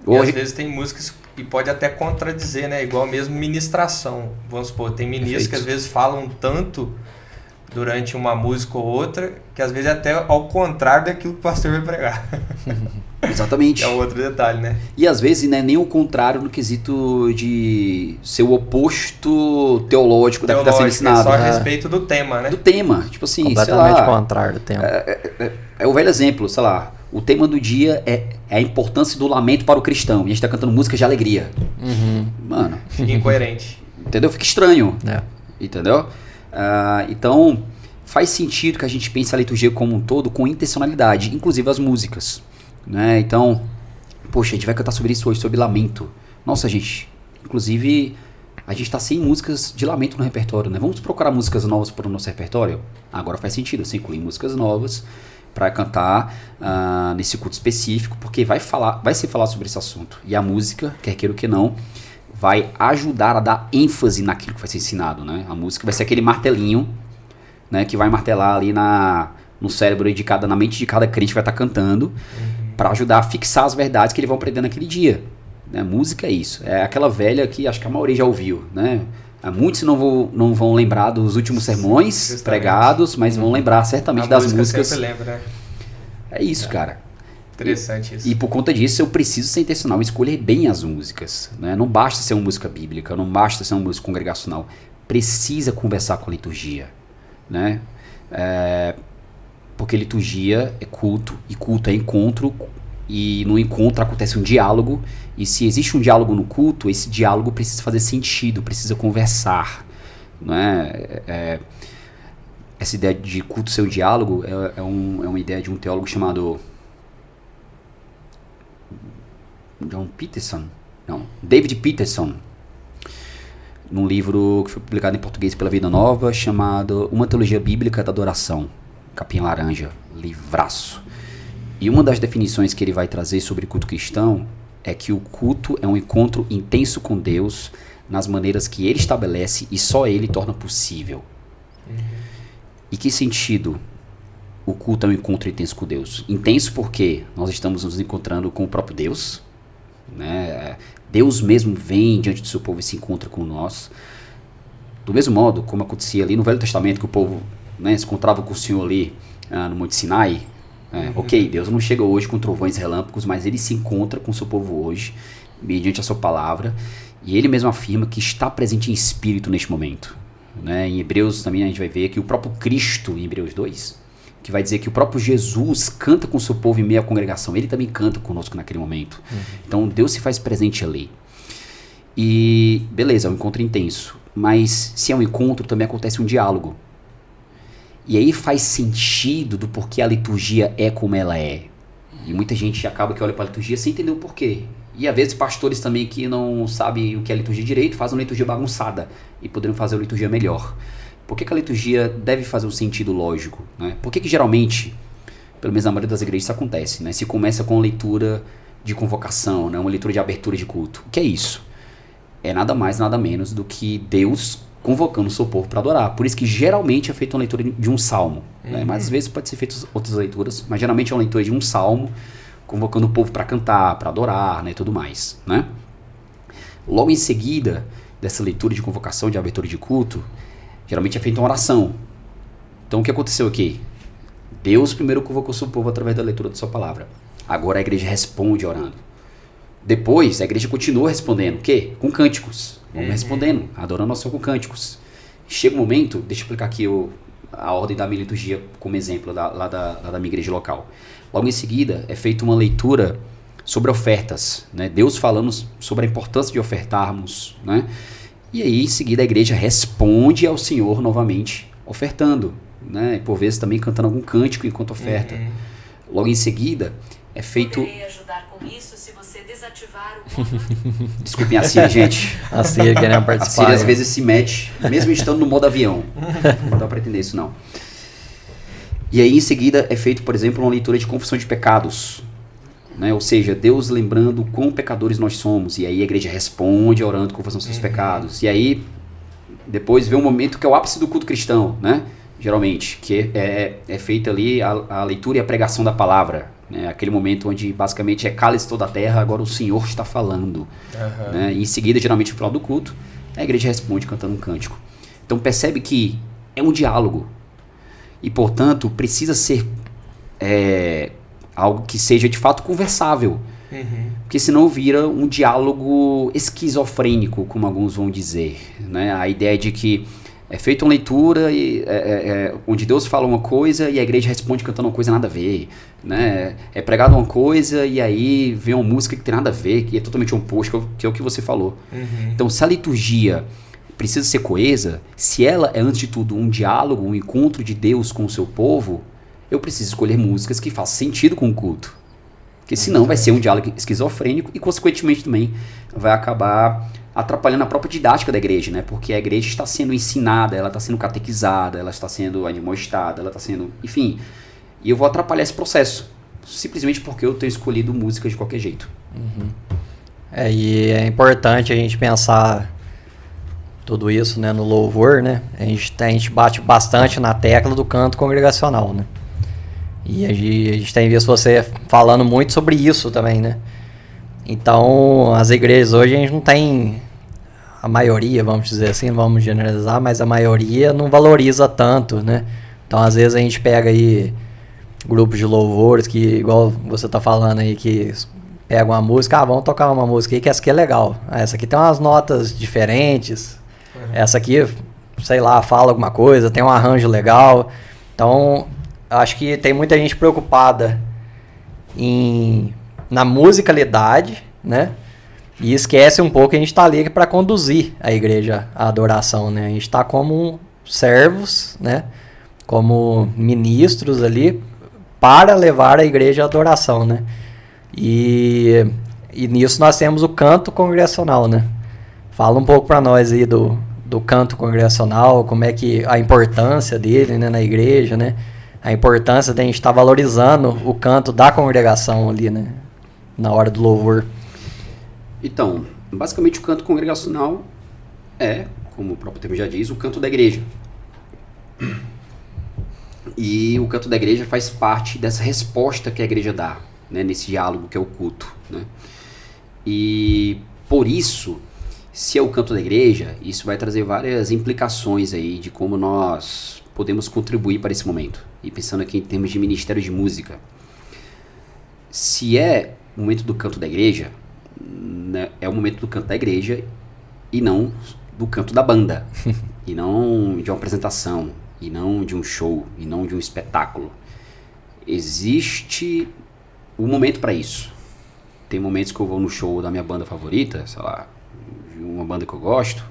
B: E às vezes tem músicas que pode até contradizer, né? Igual mesmo ministração. Vamos supor, tem ministros que às vezes falam tanto durante uma música ou outra, que às vezes é até ao contrário daquilo que o pastor vai pregar.
C: Exatamente.
B: É outro detalhe, né?
C: E às vezes não é nem o contrário no quesito de ser o oposto teológico daquilo que está sendo ensinado.
B: É só a respeito do tema, né?
C: Do tema. Tipo assim,
A: completamente
C: sei lá,
A: contrário do tema.
C: É o velho exemplo, sei lá. O tema do dia é a importância do lamento para o cristão. E a gente está cantando música de alegria. Mano.
B: Fica incoerente.
C: Entendeu? Fica estranho. Entendeu? Então, faz sentido que a gente pense a liturgia como um todo com intencionalidade, inclusive as músicas. Né? Então, poxa, a gente vai cantar sobre isso hoje, sobre lamento. Nossa, gente, inclusive, a gente está sem músicas de lamento no repertório, né? Vamos procurar músicas novas para o nosso repertório? Agora faz sentido, você incluir músicas novas para cantar nesse culto específico, porque vai ser falar sobre esse assunto. E a música, quer queira ou que não, vai ajudar a dar ênfase naquilo que vai ser ensinado, né? A música vai ser aquele martelinho, né, que vai martelar ali no cérebro na mente de cada crente que vai estar cantando, para ajudar a fixar as verdades que eles vão aprender naquele dia. Né? Música é isso. É aquela velha que acho que a maioria já ouviu, né? Muitos não vão lembrar dos últimos sermões pregados, mas vão lembrar certamente das músicas.
B: Sempre lembra, né?
C: É isso, cara.
B: Interessante isso.
C: E por conta disso eu preciso ser intencional em escolher bem as músicas. Né? Não basta ser uma música bíblica, não basta ser uma música congregacional. Precisa conversar com a liturgia. Né? Porque liturgia é culto, e culto é encontro, e no encontro acontece um diálogo, e se existe um diálogo no culto, esse diálogo precisa fazer sentido, precisa conversar. Né? Essa ideia de culto ser um diálogo é uma ideia de um teólogo chamado David Peterson, num livro que foi publicado em português pela Vida Nova, chamado Uma Teologia Bíblica da Adoração, capinha laranja, livraço. E uma das definições que ele vai trazer sobre culto cristão é que o culto é um encontro intenso com Deus nas maneiras que ele estabelece e só ele torna possível. E que sentido o culto é um encontro intenso com Deus? Intenso porque nós estamos nos encontrando com o próprio Deus, né? Deus mesmo vem diante do seu povo e se encontra com nós. Do mesmo modo como acontecia ali no Velho Testamento, que o povo, né, se encontrava com o Senhor ali no Monte Sinai. Ok, Deus não chega hoje com trovões e relâmpagos, mas ele se encontra com o seu povo hoje, mediante a sua palavra, e ele mesmo afirma que está presente em espírito neste momento. Né? Em Hebreus também a gente vai ver que o próprio Cristo, em Hebreus 2, que vai dizer que o próprio Jesus canta com o seu povo em meio à congregação, ele também canta conosco naquele momento. Então Deus se faz presente ali. E beleza, é um encontro intenso, mas se é um encontro também acontece um diálogo. E aí faz sentido do porquê a liturgia é como ela é. E muita gente acaba que olha para a liturgia sem entender o porquê. E às vezes pastores também que não sabem o que é liturgia direito, fazem uma liturgia bagunçada e poderiam fazer uma liturgia melhor. Por que a liturgia deve fazer um sentido lógico? Né? Por que geralmente, pelo menos na maioria das igrejas, isso acontece? Né? Se começa com leitura de convocação, né? Uma leitura de abertura de culto. O que é isso? É nada mais, nada menos do que Deus convocando o seu povo para adorar. Por isso que geralmente é feita uma leitura de um salmo. Né? Mas às vezes pode ser feita outras leituras, mas geralmente é uma leitura de um salmo, convocando o povo para cantar, para adorar, né, e tudo mais, né? Logo em seguida dessa leitura de convocação, de abertura de culto, geralmente é feita uma oração. Então o que aconteceu aqui? Deus primeiro convocou seu povo através da leitura da sua palavra. Agora a igreja responde orando. Depois a igreja continua respondendo, o quê? Com cânticos. Vamos respondendo, adorando ao Senhor com cânticos. Chega um momento, deixa eu explicar aqui a ordem da minha liturgia como exemplo lá da minha igreja local. Logo em seguida, é feita uma leitura sobre ofertas, né? Deus falando sobre a importância de ofertarmos, né? E aí, em seguida, a igreja responde ao Senhor novamente, ofertando, né? E por vezes também cantando algum cântico enquanto oferta. Logo em seguida, é feito...
D: Poderei ajudar com isso se você desativar o modo...
C: Desculpem a Siri, gente.
A: A Siri querendo
C: A
A: participar.
C: Siri às vezes se mete, mesmo estando no modo avião. Não dá pra entender isso, não. E aí, em seguida, é feito, por exemplo, uma leitura de confissão de pecados. Né? Ou seja, Deus lembrando quão pecadores nós somos. E aí a igreja responde orando, confessando os seus pecados. E aí, depois vem um momento que é o ápice do culto cristão, né? Geralmente, que é feita ali a leitura e a pregação da palavra. Né? Aquele momento onde, basicamente, é cálice toda a terra, agora o Senhor está falando. Né? E em seguida, geralmente, no final do culto, a igreja responde cantando um cântico. Então, percebe que é um diálogo. E, portanto, precisa ser algo que seja, de fato, conversável. Porque senão vira um diálogo esquizofrênico, como alguns vão dizer. Né? A ideia de que é feita uma leitura onde Deus fala uma coisa e a igreja responde cantando uma coisa nada a ver. Né? É pregado uma coisa e aí vem uma música que tem nada a ver, que é totalmente oposto, que é o que você falou. Então, se a liturgia precisa ser coesa, se ela é, antes de tudo, um diálogo, um encontro de Deus com o seu povo, eu preciso escolher músicas que façam sentido com o culto. Porque senão vai ser um diálogo esquizofrênico e, consequentemente, também vai acabar atrapalhando a própria didática da igreja, né? Porque a igreja está sendo ensinada, ela está sendo catequizada, ela está sendo admoestada, ela está sendo... Enfim, e eu vou atrapalhar esse processo, simplesmente porque eu tenho escolhido música de qualquer jeito.
A: E é importante a gente pensar tudo isso, né, no louvor, né? A gente bate bastante na tecla do canto congregacional, né? E a gente tem visto você falando muito sobre isso também, né? Então, as igrejas hoje, a gente não tem... A maioria, vamos dizer assim, vamos generalizar, mas a maioria não valoriza tanto, né? Então, às vezes, a gente pega aí grupos de louvores que, igual você tá falando aí, que pegam uma música, vamos tocar uma música aí que essa aqui é legal. Essa aqui tem umas notas diferentes. Essa aqui, sei lá, fala alguma coisa, tem um arranjo legal. Então, acho que tem muita gente preocupada na musicalidade, né? E esquece um pouco que a gente está ali para conduzir a igreja à adoração, né? A gente está como servos, né? Como ministros ali para levar a igreja à adoração, né? E nisso nós temos o canto congregacional, né? Fala um pouco para nós aí do canto congregacional, como é que a importância dele, né, na igreja, né? A importância de a gente estar valorizando o canto da congregação ali, né? Na hora do louvor.
C: Então, basicamente o canto congregacional é, como o próprio termo já diz, o canto da igreja. E o canto da igreja faz parte dessa resposta que a igreja dá, né, nesse diálogo que é o culto, né? E por isso, se é o canto da igreja, isso vai trazer várias implicações aí de como nós podemos contribuir para esse momento. E pensando aqui em termos de ministério de música, se é o momento do canto da igreja, né, é o momento do canto da igreja e não do canto da banda, e não de uma apresentação, e não de um show, e não de um espetáculo. Existe um momento para isso. Tem momentos que eu vou no show da minha banda favorita, sei lá, uma banda que eu gosto,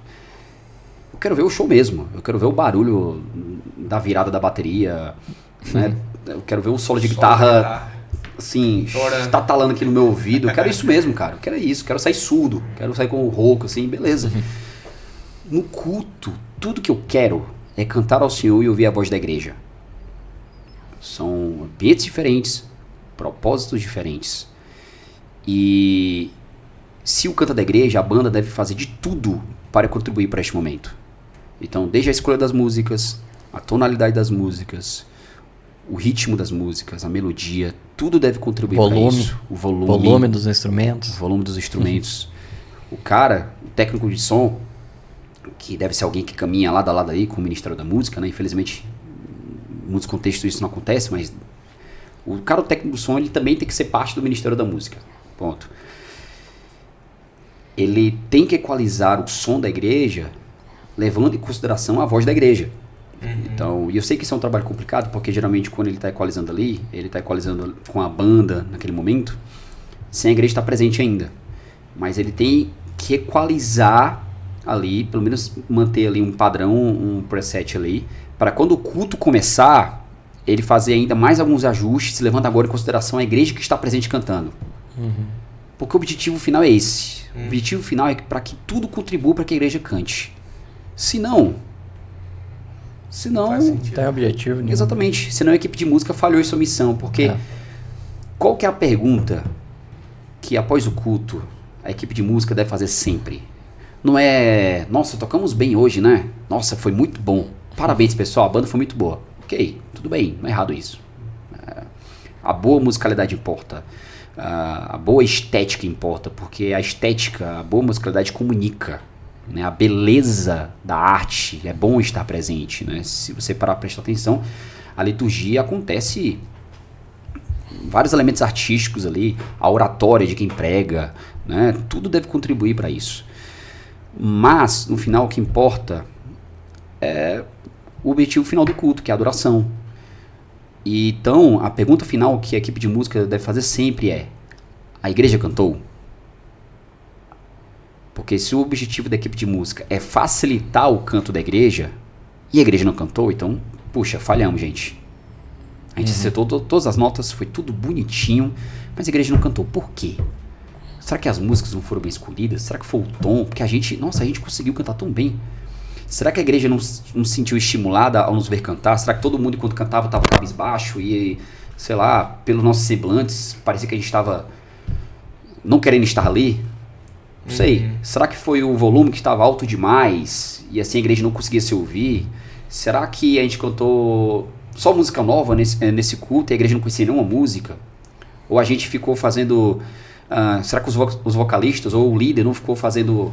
C: eu quero ver o show mesmo, eu quero ver o barulho da virada da bateria, né? Eu quero ver o solo de guitarra assim,
B: Chorando.
C: tá talando aqui no meu ouvido. Eu quero isso mesmo, cara. Eu quero isso. Quero sair surdo. Quero sair com o rouco, assim, beleza. No culto, tudo que eu quero é cantar ao Senhor e ouvir a voz da igreja. São ambientes diferentes, propósitos diferentes. E se o canto da igreja, a banda deve fazer de tudo para contribuir para este momento. Então, desde a escolha das músicas, a tonalidade das músicas, o ritmo das músicas, a melodia, tudo deve contribuir para isso. O
A: volume dos instrumentos.
C: O volume dos instrumentos. O cara, o técnico de som, que deve ser alguém que caminha lado a lado aí com o Ministério da Música, né? Infelizmente, em muitos contextos isso não acontece, mas o cara, o técnico do som, ele também tem que ser parte do Ministério da Música. Ponto. Ele tem que equalizar o som da igreja, levando em consideração a voz da igreja. Então, e eu sei que isso é um trabalho complicado, porque geralmente quando ele está equalizando ali, ele está equalizando com a banda naquele momento, sem a igreja estar presente ainda. Mas ele tem que equalizar ali, pelo menos manter ali um padrão, um preset ali, para quando o culto começar, ele fazer ainda mais alguns ajustes, levando agora em consideração a igreja que está presente cantando. Porque o objetivo final é esse. O objetivo final é para que tudo contribua para que a igreja cante. Se não,
B: Faz sentido.
A: Tem objetivo nenhum.
C: exatamente, senão a equipe de música falhou em sua missão, porque qual que é a pergunta que após o culto a equipe de música deve fazer sempre? Não é, nossa, tocamos bem hoje, né? Nossa, foi muito bom. Parabéns, pessoal, a banda foi muito boa. Ok, tudo bem, não é errado isso. A boa musicalidade importa. A boa estética importa, porque a estética, a boa musicalidade comunica. Né? A beleza da arte é bom estar presente. Né? Se você parar para prestar atenção, a liturgia acontece vários elementos artísticos ali, a oratória de quem prega, né? Tudo deve contribuir para isso. Mas, no final, o que importa é o objetivo final do culto, que é a adoração. E, então, a pergunta final que a equipe de música deve fazer sempre é: a igreja cantou? Porque se o objetivo da equipe de música é facilitar o canto da igreja, e a igreja não cantou, então, puxa, falhamos, gente. A gente acertou todas as notas, foi tudo bonitinho, mas a igreja não cantou. Por quê? Será que as músicas não foram bem escolhidas? Será que foi o tom? Porque a gente conseguiu cantar tão bem. Será que a igreja não se sentiu estimulada ao nos ver cantar? Será que todo mundo, enquanto cantava, estava cabisbaixo e, sei lá, pelos nossos semblantes, parecia que a gente estava não querendo estar ali? Não sei. Será que foi o volume que estava alto demais e assim a igreja não conseguia se ouvir? Será que a gente cantou só música nova nesse culto e a igreja não conhecia nenhuma música? Ou a gente ficou fazendo... será que os vocalistas ou o líder não ficou fazendo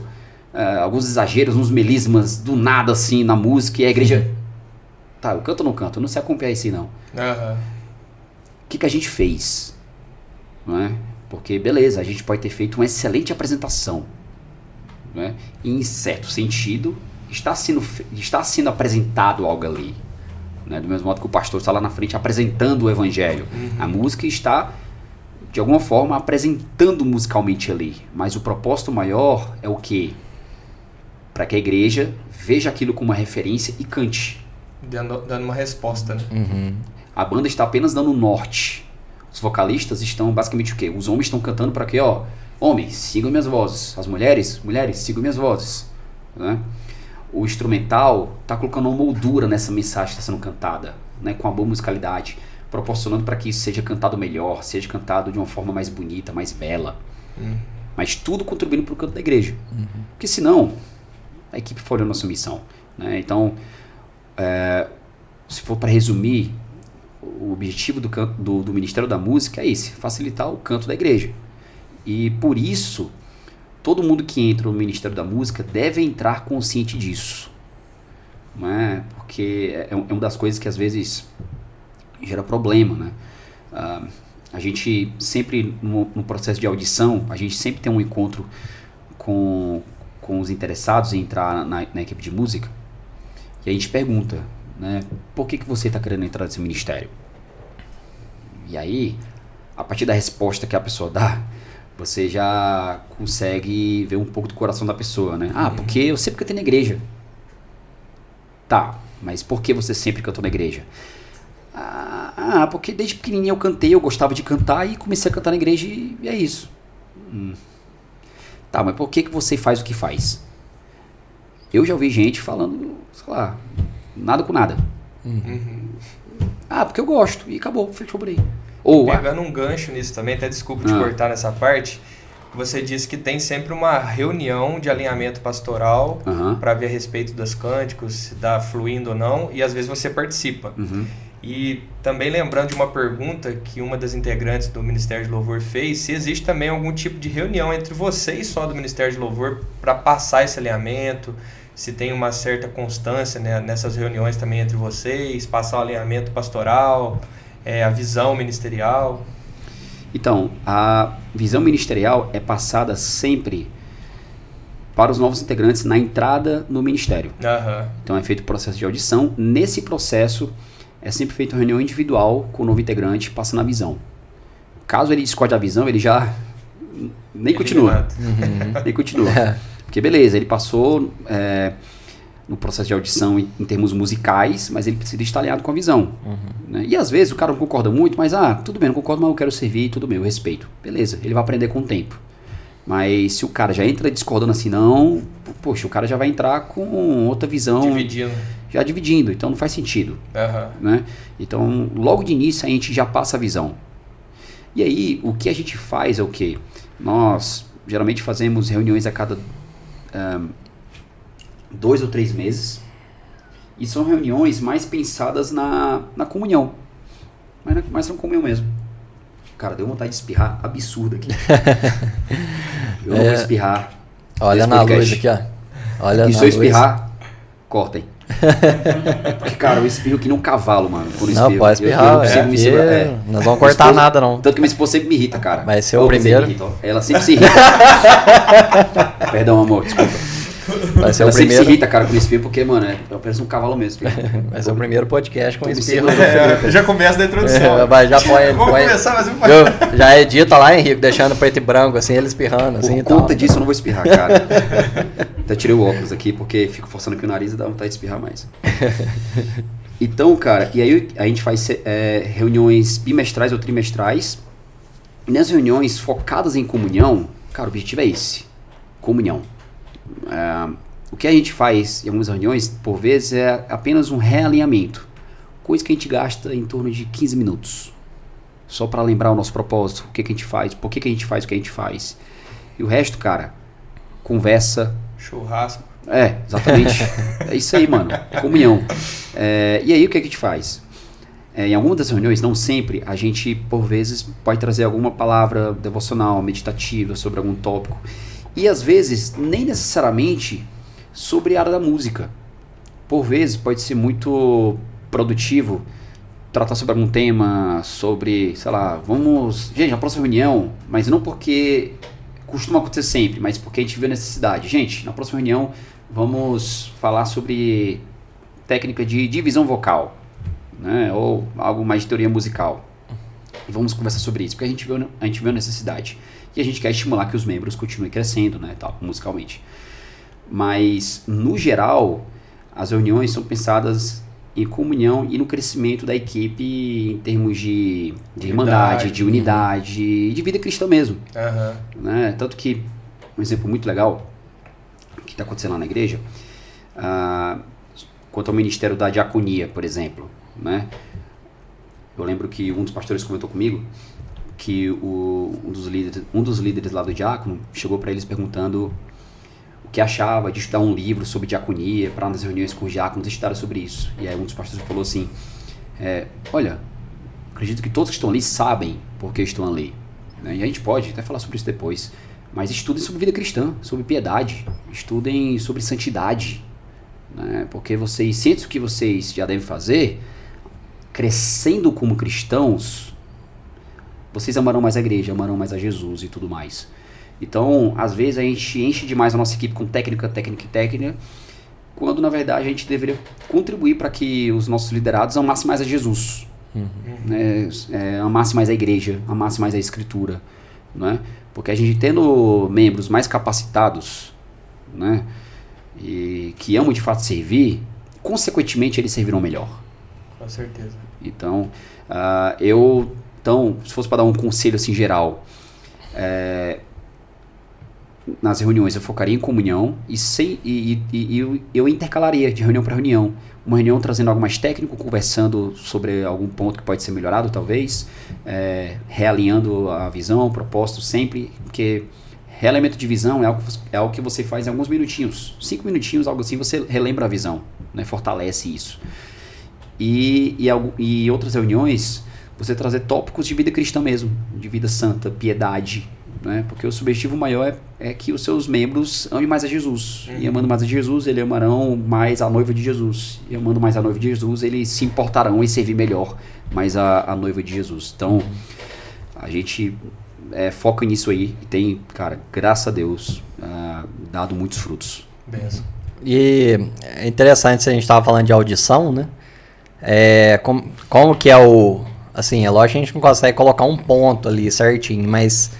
C: alguns exageros, uns melismas do nada assim na música e a igreja... Tá, eu canto ou não canto? Eu não sei acompanhar isso não. O que a gente fez? Não é? Porque, beleza, a gente pode ter feito uma excelente apresentação. Não é? E, em certo sentido, está sendo apresentado algo ali. Né? Do mesmo modo que o pastor está lá na frente apresentando o evangelho. A música está, de alguma forma, apresentando musicalmente ali. Mas o propósito maior é o quê? Para que a igreja veja aquilo como uma referência e cante.
B: Dando uma resposta, né?
C: A banda está apenas dando norte. Os vocalistas estão basicamente o quê? Os homens estão cantando para quê? Ó, homens, sigam minhas vozes. As mulheres, sigam minhas vozes. Né? O instrumental está colocando uma moldura nessa mensagem que está sendo cantada, né? Com a boa musicalidade, proporcionando para que isso seja cantado melhor, seja cantado de uma forma mais bonita, mais bela. Mas tudo contribuindo para o canto da igreja. Porque senão, a equipe falhou na sua missão. Né? Então, se for para resumir, o objetivo do Ministério da Música é esse: facilitar o canto da igreja. E por isso, todo mundo que entra no Ministério da Música deve entrar consciente disso. Não é? Porque é uma das coisas que às vezes gera problema. Né? A gente sempre, no processo de audição, a gente sempre tem um encontro com os interessados em entrar na equipe de música. E a gente pergunta, né, por que você está querendo entrar nesse ministério? E aí, a partir da resposta que a pessoa dá, você já consegue ver um pouco do coração da pessoa, né? Porque eu sempre cantei na igreja. Tá, mas por que você sempre cantou na igreja? Ah, porque desde pequenininho eu cantei, eu gostava de cantar e comecei a cantar na igreja e é isso. Tá, mas por que você faz o que faz? Eu já ouvi gente falando, sei lá, nada com nada. Ah, porque eu gosto e acabou, fechou por aí. Ou,
B: pegando um gancho nisso também, até desculpa te cortar nessa parte, você disse que tem sempre uma reunião de alinhamento pastoral para ver a respeito dos cânticos, se está fluindo ou não, e às vezes você participa. E também lembrando de uma pergunta que uma das integrantes do Ministério de Louvor fez, se existe também algum tipo de reunião entre vocês só do Ministério de Louvor para passar esse alinhamento, se tem uma certa constância, né, nessas reuniões também entre vocês, passar o alinhamento pastoral, a visão ministerial.
C: Então, a visão ministerial é passada sempre para os novos integrantes na entrada no ministério. Então é feito o processo de audição. Nesse processo é sempre feita uma reunião individual com o novo integrante passando a visão. Caso ele discorde a visão, ele já nem continua. Nem continua. Porque beleza, ele passou no processo de audição em termos musicais, mas ele precisa estar alinhado com a visão. Né? E às vezes o cara não concorda muito, mas tudo bem, não concordo, mas eu quero servir, tudo bem, eu respeito. Beleza, ele vai aprender com o tempo. Mas se o cara já entra discordando assim, não, poxa, o cara já vai entrar com outra visão. Já dividindo, então não faz sentido. Né? Então, logo de início a gente já passa a visão. E aí, o que a gente faz é o quê? Nós geralmente fazemos reuniões a cada 2 ou 3 meses. E são reuniões mais pensadas na comunhão. Mais na comunhão mesmo. Cara, deu vontade de espirrar absurdo aqui. Eu não vou espirrar.
A: Olha na luz aqui, ó. Olha
C: e se eu espirrar, cortem. Porque, cara, eu espirro que nem um cavalo, mano.
A: Não, pode espirrar. Eu não consigo me segurar. Não vão cortar nada, não.
C: Tanto que minha esposa sempre me irrita, cara.
A: Vai ser o primeiro.
C: Ela sempre se irrita. Perdão, amor, desculpa.
A: Vai ser
C: ela
A: o primeiro.
C: sempre se irrita, cara, com espirro, porque, mano, eu pareço um cavalo mesmo.
A: Vai ser o primeiro podcast com espirro.
B: Já começa na introdução.
A: Já põe.
B: Vamos começar mais um
A: podcast. Já edita lá, Henrique, deixando preto e branco, assim, ele espirrando. Assim,
C: por conta disso, eu não vou espirrar, cara. Até tirei o óculos aqui, porque fico forçando aqui o nariz e dá vontade de espirrar mais. Então, cara, e aí a gente faz reuniões bimestrais ou trimestrais. E nas reuniões focadas em comunhão, cara, o objetivo é esse. Comunhão. O que a gente faz em algumas reuniões, por vezes, é apenas um realinhamento. Coisa que a gente gasta em torno de 15 minutos. Só para lembrar o nosso propósito, o que a gente faz, por que a gente faz o que a gente faz. E o resto, cara, conversa.
B: Churrasco.
C: Exatamente. É isso aí, mano. Comunhão. E aí, o que a gente faz? Em algumas das reuniões, não sempre, a gente, por vezes, pode trazer alguma palavra devocional, meditativa, sobre algum tópico. E às vezes, nem necessariamente sobre a área da música. Por vezes, pode ser muito produtivo tratar sobre algum tema, sobre, sei lá, gente, na próxima reunião, mas não porque costuma acontecer sempre, mas porque a gente viu a necessidade. Gente, na próxima reunião, vamos falar sobre técnica de divisão vocal, né, ou algo mais de teoria musical. E vamos conversar sobre isso, porque a gente viu a necessidade. E a gente quer estimular que os membros continuem crescendo, né, tal, musicalmente. Mas, no geral, as reuniões são pensadas em comunhão e no crescimento da equipe em termos de irmandade, de unidade e de vida cristã mesmo. Né? Tanto que, um exemplo muito legal que está acontecendo lá na igreja, quanto ao ministério da diaconia, por exemplo, né? Eu lembro que um dos pastores comentou comigo que um dos líderes lá do diácono chegou para eles perguntando o que achava de estudar um livro sobre diaconia, para nas reuniões com os diáconos estudar sobre isso. E aí um dos pastores falou assim, olha, acredito que todos que estão ali sabem por que estão ali. Né? E a gente pode até falar sobre isso depois, mas estudem sobre vida cristã, sobre piedade, estudem sobre santidade, né? Porque vocês sentem o que vocês já devem fazer, crescendo como cristãos, vocês amarão mais a igreja, amarão mais a Jesus e tudo mais. Então, às vezes a gente enche demais a nossa equipe com técnica, quando na verdade a gente deveria contribuir para que os nossos liderados amassem mais a Jesus, né? Amassem mais a igreja, amassem mais a escritura, né? Porque a gente tendo membros mais capacitados, né, e que amam de fato servir, consequentemente eles servirão melhor.
B: Com certeza.
C: Então, se fosse para dar um conselho assim geral, nas reuniões eu focaria em comunhão eu intercalaria de reunião para reunião. Uma reunião trazendo algo mais técnico, conversando sobre algum ponto que pode ser melhorado, talvez, realinhando a visão, o propósito sempre, porque realinhamento de visão é algo que você faz em alguns minutinhos, 5 minutinhos, algo assim, você relembra a visão, né, fortalece isso. E outras reuniões, você trazer tópicos de vida cristã mesmo, de vida santa, piedade, né? Porque o subjetivo maior é que os seus membros amem mais a Jesus. E amando mais a Jesus, eles amarão mais a noiva de Jesus. E amando mais a noiva de Jesus, eles se importarão em servir melhor mais a noiva de Jesus. Então, a gente foca nisso aí e tem, cara, graças a Deus, dado muitos frutos.
B: Benção.
A: E é interessante se a gente estava falando de audição, né? Como que é assim, é lógico que a gente não consegue colocar um ponto ali certinho, mas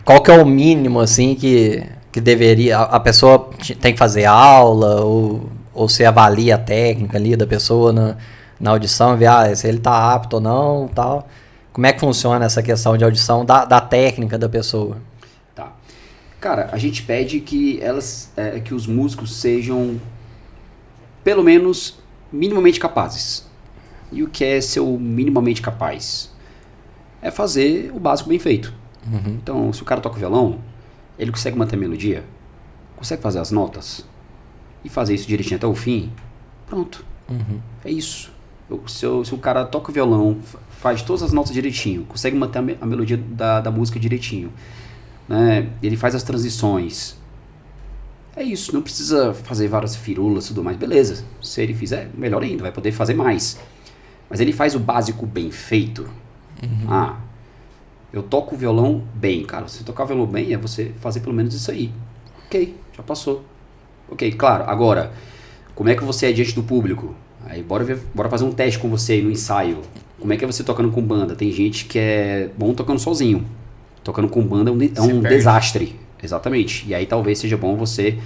A: qual que é o mínimo, assim, que deveria... A pessoa tem que fazer aula ou você avalia a técnica ali da pessoa na audição, ver se ele está apto ou não, tal. Como é que funciona essa questão de audição da técnica da pessoa?
C: Tá. Cara, a gente pede que que os músicos sejam, pelo menos, minimamente capazes. E o que é ser o minimamente capaz? É fazer o básico bem feito. Então, se o cara toca violão, ele consegue manter a melodia, consegue fazer as notas e fazer isso direitinho até o fim, pronto. É isso. Se o cara toca o violão, faz todas as notas direitinho, consegue manter a melodia da música direitinho, né? Ele faz as transições, é isso. Não precisa fazer várias firulas e tudo mais, beleza. Se ele fizer, melhor ainda, vai poder fazer mais. Mas ele faz o básico bem feito. Eu toco o violão bem, cara. Se tocar o violão bem, é você fazer pelo menos isso aí. Ok, já passou. Ok, claro. Agora, como é que você é diante do público? Aí bora fazer um teste com você aí no ensaio. Como é que é você tocando com banda? Tem gente que é bom tocando sozinho. Tocando com banda é um desastre. Exatamente. E aí talvez seja bom você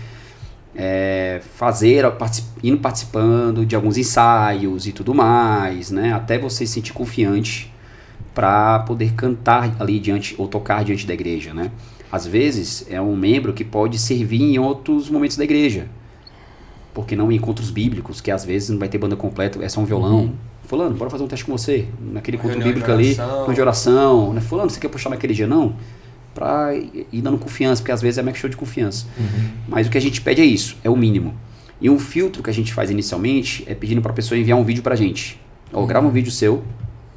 C: indo participando de alguns ensaios e tudo mais, né? Até você se sentir confiante para poder cantar ali diante ou tocar diante da igreja, né? Às vezes é um membro que pode servir em outros momentos da igreja, porque não em encontros bíblicos, que às vezes não vai ter banda completa, é só um violão. Fulano, bora fazer um teste com você naquele encontro bíblico ali, de oração, né? Fulano, você quer puxar naquele dia não? Pra ir dando confiança, porque às vezes é meio show de confiança. Mas o que a gente pede é isso, é o mínimo. E um filtro que a gente faz inicialmente é pedindo pra pessoa enviar um vídeo pra gente. Grava um vídeo seu,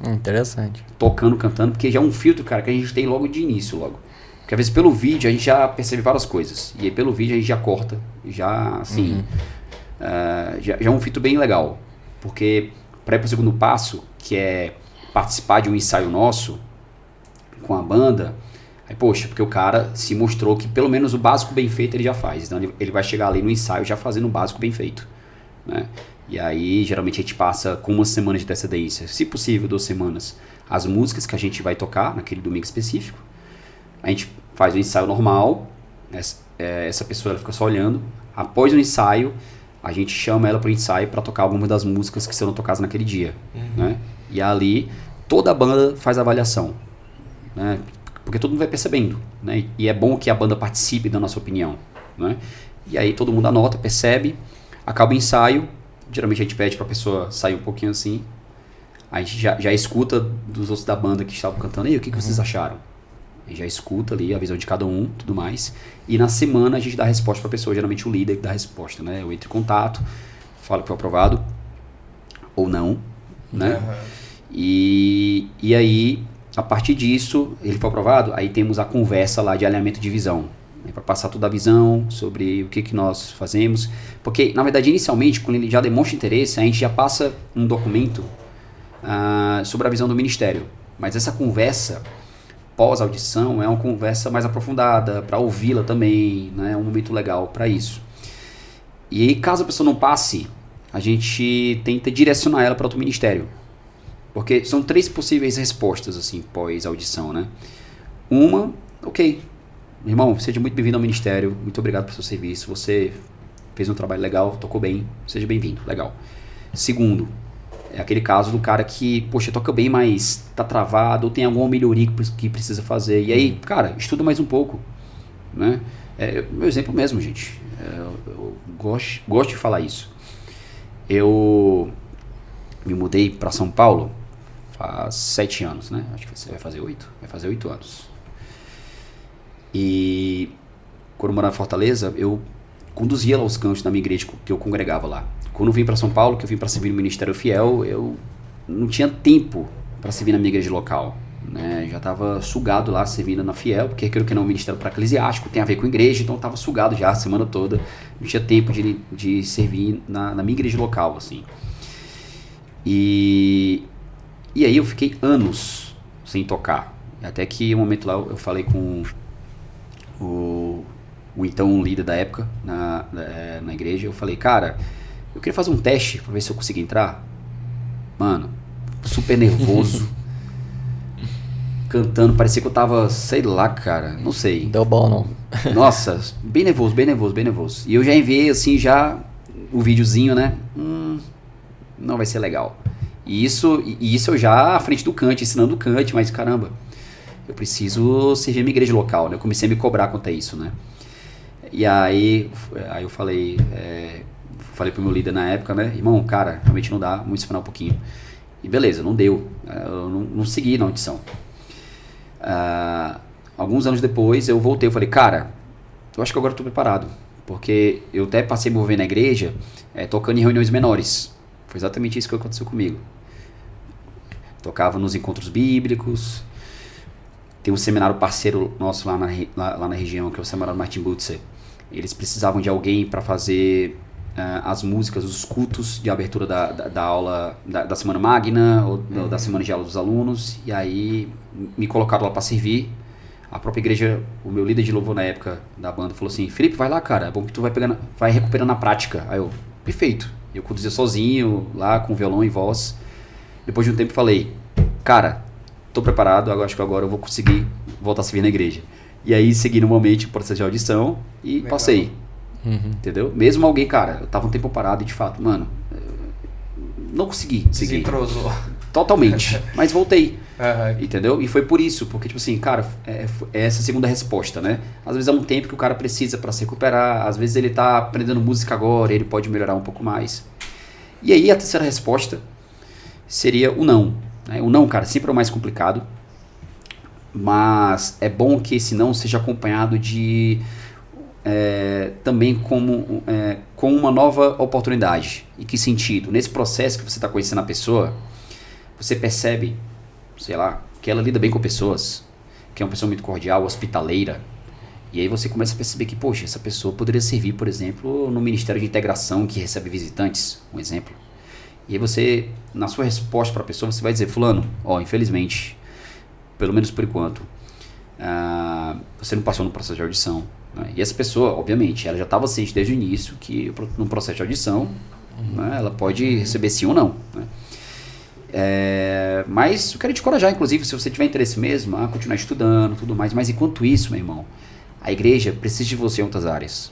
A: interessante,
C: tocando, cantando, porque já é um filtro, cara, que a gente tem logo de início, logo. Porque às vezes pelo vídeo a gente já percebe várias coisas. E aí pelo vídeo a gente já corta, já assim, já é um filtro bem legal. Porque para ir pro segundo passo, que é participar de um ensaio nosso com a banda, aí poxa, porque o cara se mostrou que pelo menos o básico bem feito ele já faz. Então ele vai chegar ali no ensaio já fazendo o básico bem feito, né? E aí, geralmente, a gente passa com 1 semana de antecedência, se possível, 2 semanas, as músicas que a gente vai tocar naquele domingo específico. A gente faz o ensaio normal, essa pessoa ela fica só olhando. Após o ensaio, a gente chama ela para o ensaio para tocar algumas das músicas que serão tocadas naquele dia, né? E ali, toda a banda faz a avaliação, né? Porque todo mundo vai percebendo, né? E é bom que a banda participe da nossa opinião, né? E aí, todo mundo anota, percebe, acaba o ensaio. Geralmente a gente pede pra pessoa sair um pouquinho assim. A gente já escuta dos outros da banda que estavam cantando. E aí, o que vocês acharam? A gente já escuta ali a visão de cada um, tudo mais. E na semana a gente dá a resposta pra pessoa. Geralmente o líder que dá a resposta, né? Eu entro em contato, falo que foi aprovado ou não, né? E aí, a partir disso, ele foi aprovado. Aí temos a conversa lá de alinhamento de visão, para passar toda a visão sobre o que nós fazemos. Porque, na verdade, inicialmente, quando ele já demonstra interesse, a gente já passa um documento sobre a visão do ministério. Mas essa conversa pós-audição é uma conversa mais aprofundada, para ouvi-la também, né? É um momento legal para isso. E aí, caso a pessoa não passe, a gente tenta direcionar ela para outro ministério. Porque são 3 possíveis respostas, assim, pós-audição, né? Uma, ok, irmão, seja muito bem-vindo ao ministério, muito obrigado pelo seu serviço, você fez um trabalho legal, tocou bem, seja bem-vindo, legal. Segundo, É aquele caso do cara que, poxa, toca bem, mas tá travado, ou tem alguma melhoria que precisa fazer. E aí, cara, estuda mais um pouco, né? Meu exemplo mesmo, gente. Eu gosto de falar isso. Eu me mudei para São Paulo faz 7 anos, né? Acho que vai fazer 8. Vai fazer 8 anos. E quando eu morava em Fortaleza, eu conduzia lá os cantos da minha igreja que eu congregava lá. Quando eu vim para São Paulo, que eu vim para servir no Ministério Fiel, eu não tinha tempo para servir na minha igreja local, né? Já estava sugado lá servindo na Fiel, porque aquilo que não é um ministério para eclesiástico, tem a ver com igreja, então eu estava sugado já a semana toda, não tinha tempo de servir na minha igreja local, assim. E aí eu fiquei anos sem tocar, até que um momento lá eu falei com o então líder da época na igreja, eu falei, cara, eu queria fazer um teste pra ver se eu conseguia entrar. Mano, super nervoso, cantando, parecia que eu tava, sei lá, cara, não sei.
A: Deu bom, não?
C: Nossa, bem nervoso. E eu já enviei, assim, já o videozinho, né? Não vai ser legal. E isso eu já à frente do Cante, ensinando o Cante, mas caramba, eu preciso servir a minha igreja local, né? Eu comecei a me cobrar quanto a isso, né? E aí eu falei pro meu líder na época, né? Irmão, cara, realmente não dá, vamos esperar um pouquinho. E beleza, não deu. Eu não segui na audição. Alguns anos depois eu voltei, eu falei, cara, eu acho que agora eu tô preparado. Porque eu até passei a me mover na igreja, tocando em reuniões menores. Foi exatamente isso que aconteceu comigo. Tocava nos encontros bíblicos. Tem um seminário parceiro nosso lá na região, que é o seminário Martin Butzer. Eles precisavam de alguém para fazer as músicas, os cultos de abertura da aula da Semana Magna, ou da Semana de Aula dos Alunos. E aí me colocaram lá para servir. A própria igreja, o meu líder de louvor na época da banda falou assim, Felipe, vai lá, cara, é bom que tu vai recuperando a prática. Aí eu, perfeito. Eu conduzia sozinho, lá com violão e voz. Depois de um tempo falei, cara, tô preparado, acho que agora eu vou conseguir voltar a servir na igreja. E aí segui normalmente o processo de audição e legal. Passei. Entendeu? Mesmo alguém, cara, eu tava um tempo parado e de fato, mano, não consegui seguir.
B: Desentrosou.
C: Totalmente, mas voltei. Entendeu? E foi por isso, porque tipo assim, cara, é essa segunda resposta, né? Às vezes é um tempo que o cara precisa para se recuperar, às vezes ele tá aprendendo música agora, ele pode melhorar um pouco mais. E aí a terceira resposta seria o não. Né? O não, cara, sempre é o mais complicado, mas é bom que esse não seja acompanhado de também com uma nova oportunidade. Em que sentido? Nesse processo que você está conhecendo a pessoa, você percebe, sei lá, que ela lida bem com pessoas, que é uma pessoa muito cordial, hospitaleira, e aí você começa a perceber que, poxa, essa pessoa poderia servir, por exemplo, no Ministério de Integração que recebe visitantes, um exemplo. E aí você, na sua resposta para a pessoa, você vai dizer, fulano, infelizmente, pelo menos por enquanto, você não passou no processo de audição. Né? E essa pessoa, obviamente, ela já estava ciente desde o início que no processo de audição, né, ela pode receber sim ou não. Né? Mas eu quero te encorajar, inclusive, se você tiver interesse mesmo, a continuar estudando, tudo mais. Mas enquanto isso, meu irmão, a igreja precisa de você em outras áreas.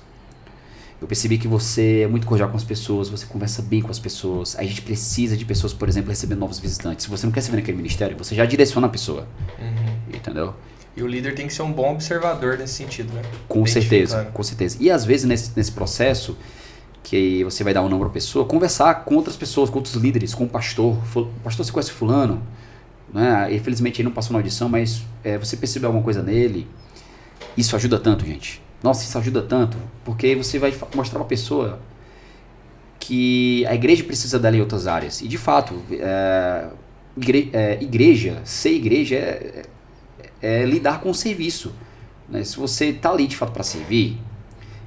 C: Eu percebi que você é muito cordial com as pessoas, você conversa bem com as pessoas. A gente precisa de pessoas, por exemplo, recebendo novos visitantes. Se você não quer servir naquele ministério, você já direciona a pessoa. Entendeu?
B: E o líder tem que ser um bom observador nesse sentido, né?
C: Com certeza. E às vezes nesse processo que você vai dar um não para a pessoa, conversar com outras pessoas, com outros líderes, com o pastor. Pastor, você conhece fulano? Né? Infelizmente ele não passou na audição, mas você percebeu alguma coisa nele? Isso ajuda tanto, gente. Nossa, isso ajuda tanto, porque você vai mostrar para a pessoa que a igreja precisa dela em outras áreas. E de fato, ser igreja é lidar com o serviço. Né? Se você está ali de fato para servir,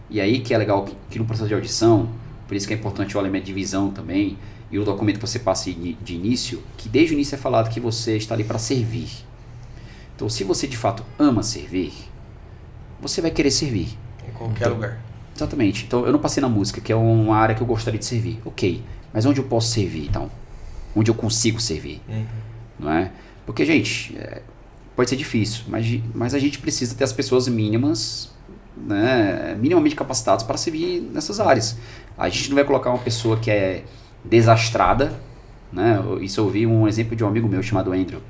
C: e aí que é legal que no processo de audição, por isso que é importante o elemento de visão também, e o documento que você passa de início, que desde o início é falado que você está ali para servir. Então, se você de fato ama servir, você vai querer servir.
B: Em qualquer lugar.
C: Exatamente. Então, eu não passei na música, que é uma área que eu gostaria de servir. Ok, mas onde eu posso servir, então? Onde eu consigo servir? Não é? Porque, gente, pode ser difícil, mas a gente precisa ter as pessoas mínimas, né, minimamente capacitadas para servir nessas áreas. A gente não vai colocar uma pessoa que é desastrada né? Isso eu ouvi um exemplo de um amigo meu chamado Andrew.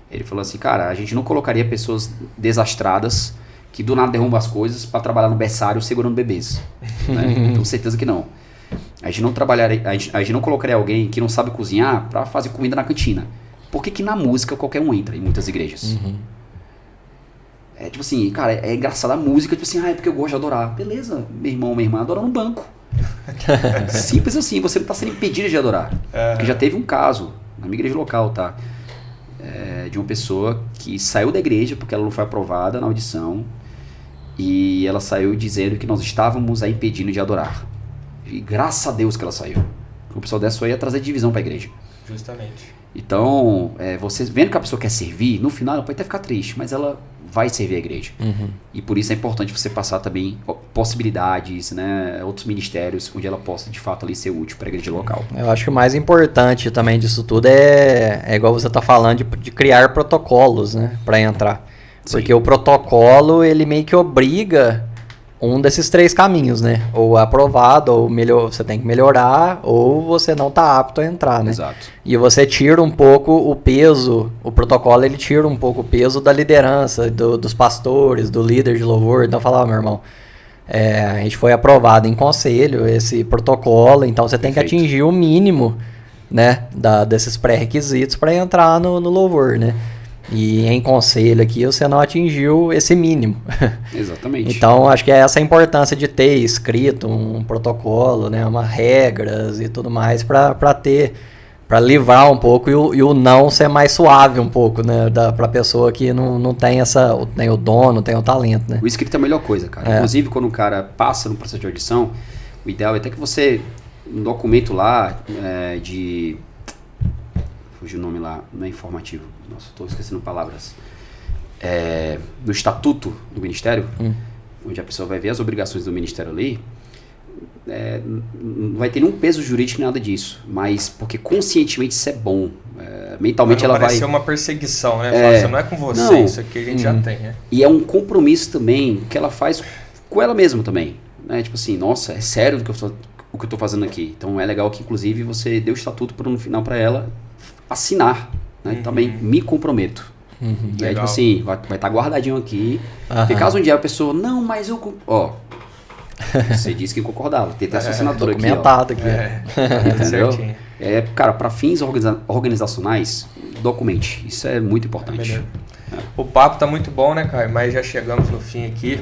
C: Ele falou assim, cara, a gente não colocaria pessoas desastradas que do nada derrubam as coisas para trabalhar no berçário segurando bebês. Né? Tenho certeza que não. A gente não colocaria alguém que não sabe cozinhar para fazer comida na cantina. Por que na música qualquer um entra em muitas igrejas? É tipo assim, cara, é engraçado a música, tipo assim, é porque eu gosto de adorar. Beleza, meu irmão, minha irmã, adora no banco. Simples assim, você não está sendo impedido de adorar. Porque já teve um caso, na minha igreja local, tá? De uma pessoa que saiu da igreja porque ela não foi aprovada na audição e ela saiu dizendo que nós estávamos a impedindo de adorar. E graças a Deus que ela saiu. O pessoal dessa aí ia trazer divisão para a igreja.
B: Justamente.
C: Então, você vendo que a pessoa quer servir, no final ela pode até ficar triste, mas ela vai servir a igreja. E por isso é importante você passar também possibilidades, né, outros ministérios onde ela possa de fato ali ser útil para a igreja local.
A: Eu acho que o mais importante também disso tudo é igual você está falando, de criar protocolos, né, para entrar. Porque o protocolo, ele meio que obriga um desses 3 caminhos, né? Ou aprovado, ou você tem que melhorar, ou você não está apto a entrar, né?
C: Exato.
A: E você tira um pouco o peso, o protocolo ele tira um pouco o peso da liderança, dos pastores, do líder de louvor. Então fala, meu irmão, a gente foi aprovado em conselho esse protocolo, então você tem que atingir o mínimo, né, desses pré-requisitos para entrar no louvor, né? E em conselho aqui você não atingiu esse mínimo.
C: Exatamente.
A: Então acho que é essa a importância de ter escrito um protocolo, né, umas regras e tudo mais para livrar um pouco e o não ser mais suave um pouco, né, para a pessoa que não tem tem o dom, não tem o talento, né?
C: O escrito é a melhor coisa, cara. Inclusive quando o cara passa no processo de audição, o ideal é até que você, um documento lá fugiu o nome lá, não é informativo. Nossa, estou esquecendo palavras. No estatuto do ministério, onde a pessoa vai ver as obrigações do ministério ali, não vai ter nenhum peso jurídico nada disso, mas porque conscientemente isso é bom. Mentalmente ela vai...
B: Vai ser uma perseguição, né? Você não é com você, não, isso aqui a gente já tem, né?
C: E é um compromisso também que ela faz com ela mesma também, né? Tipo assim, nossa, é sério o que eu estou fazendo aqui. Então é legal que inclusive você dê o estatuto no final para ela assinar, né? Também me comprometo. E aí, tipo assim, vai estar guardadinho aqui. Porque caso um dia a pessoa, não, mas eu... Você disse que concordava, tem essa assinatura aqui,
A: documentado aqui.
C: Entendeu? Cara, para fins organizacionais, documente. Isso é muito importante.
B: O papo tá muito bom, né, Caio? Mas já chegamos no fim aqui.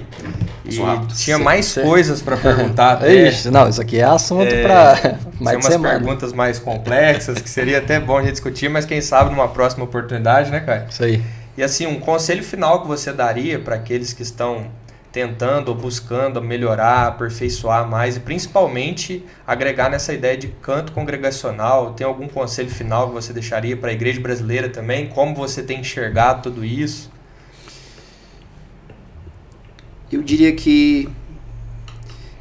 B: E tinha mais coisas para perguntar.
A: Não, isso aqui é assunto para mais de semana. Tinha
B: umas perguntas mais complexas que seria até bom a gente discutir, mas quem sabe numa próxima oportunidade, né, Caio?
A: Isso aí.
B: E assim, um conselho final que você daria para aqueles que estão tentando ou buscando melhorar, aperfeiçoar mais e principalmente agregar nessa ideia de canto congregacional? Tem algum conselho final que você deixaria para a igreja brasileira também? Como você tem enxergado tudo isso?
C: Eu diria que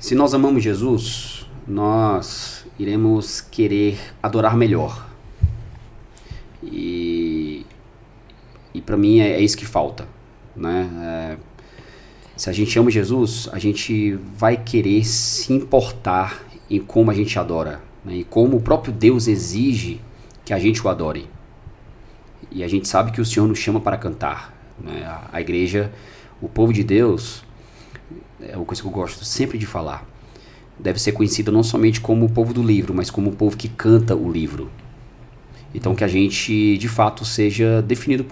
C: se nós amamos Jesus, nós iremos querer adorar melhor. E para mim é isso que falta, né? Se a gente ama Jesus, a gente vai querer se importar em como a gente adora, né? E como o próprio Deus exige que a gente o adore. E a gente sabe que o Senhor nos chama para cantar, né? A igreja, o povo de Deus, é uma coisa que eu gosto sempre de falar, deve ser conhecida não somente como o povo do livro, mas como o povo que canta o livro. Então que a gente, de fato, seja definido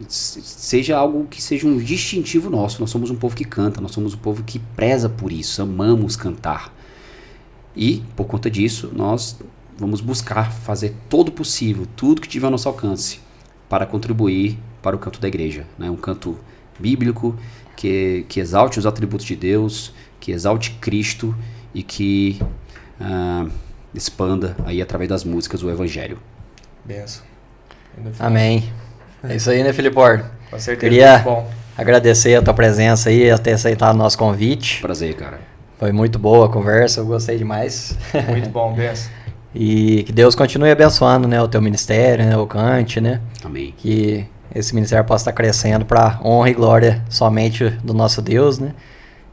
C: seja algo que seja um distintivo nosso. Nós somos um povo que canta, nós somos um povo que preza por isso, amamos cantar. E, por conta disso, nós vamos buscar fazer todo o possível, tudo que tiver ao nosso alcance, para contribuir para o canto da igreja, né? Um canto bíblico, que exalte os atributos de Deus, que exalte Cristo e que expanda aí através das músicas o Evangelho.
B: Benção.
A: Amém. É isso aí, né, Filipor?
B: Com certeza.
A: Queria agradecer a tua presença aí, a ter aceitado o nosso convite.
C: Prazer, cara.
A: Foi muito boa a conversa, eu gostei demais.
B: Muito bom, benção.
A: E que Deus continue abençoando, né, o teu ministério, né, o Cante, né?
C: Amém.
A: Que esse ministério possa estar crescendo para honra e glória somente do nosso Deus, né?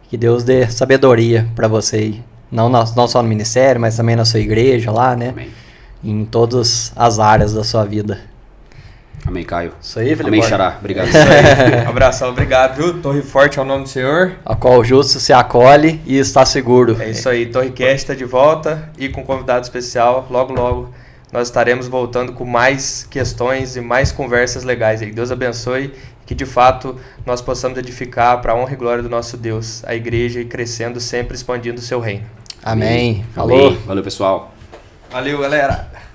A: Que Deus dê sabedoria para você aí. Não só no ministério, mas também na sua igreja lá, né?
C: Amém.
A: em todas as áreas da sua vida.
C: Amém, Caio.
A: Isso aí, Felipe.
C: Amém, Xará. Obrigado.
B: Isso aí. Abração, obrigado, viu? Torre Forte é o nome do senhor.
A: A qual o justo se acolhe e está seguro.
B: É isso aí, Torrecast está de volta e com convidado especial. Logo, logo nós estaremos voltando com mais questões e mais conversas legais aí. Deus abençoe, que de fato nós possamos edificar para a honra e glória do nosso Deus, a igreja e crescendo sempre, expandindo o seu reino.
A: Amém. Falou.
C: Amém. Valeu, pessoal.
B: Valeu, galera!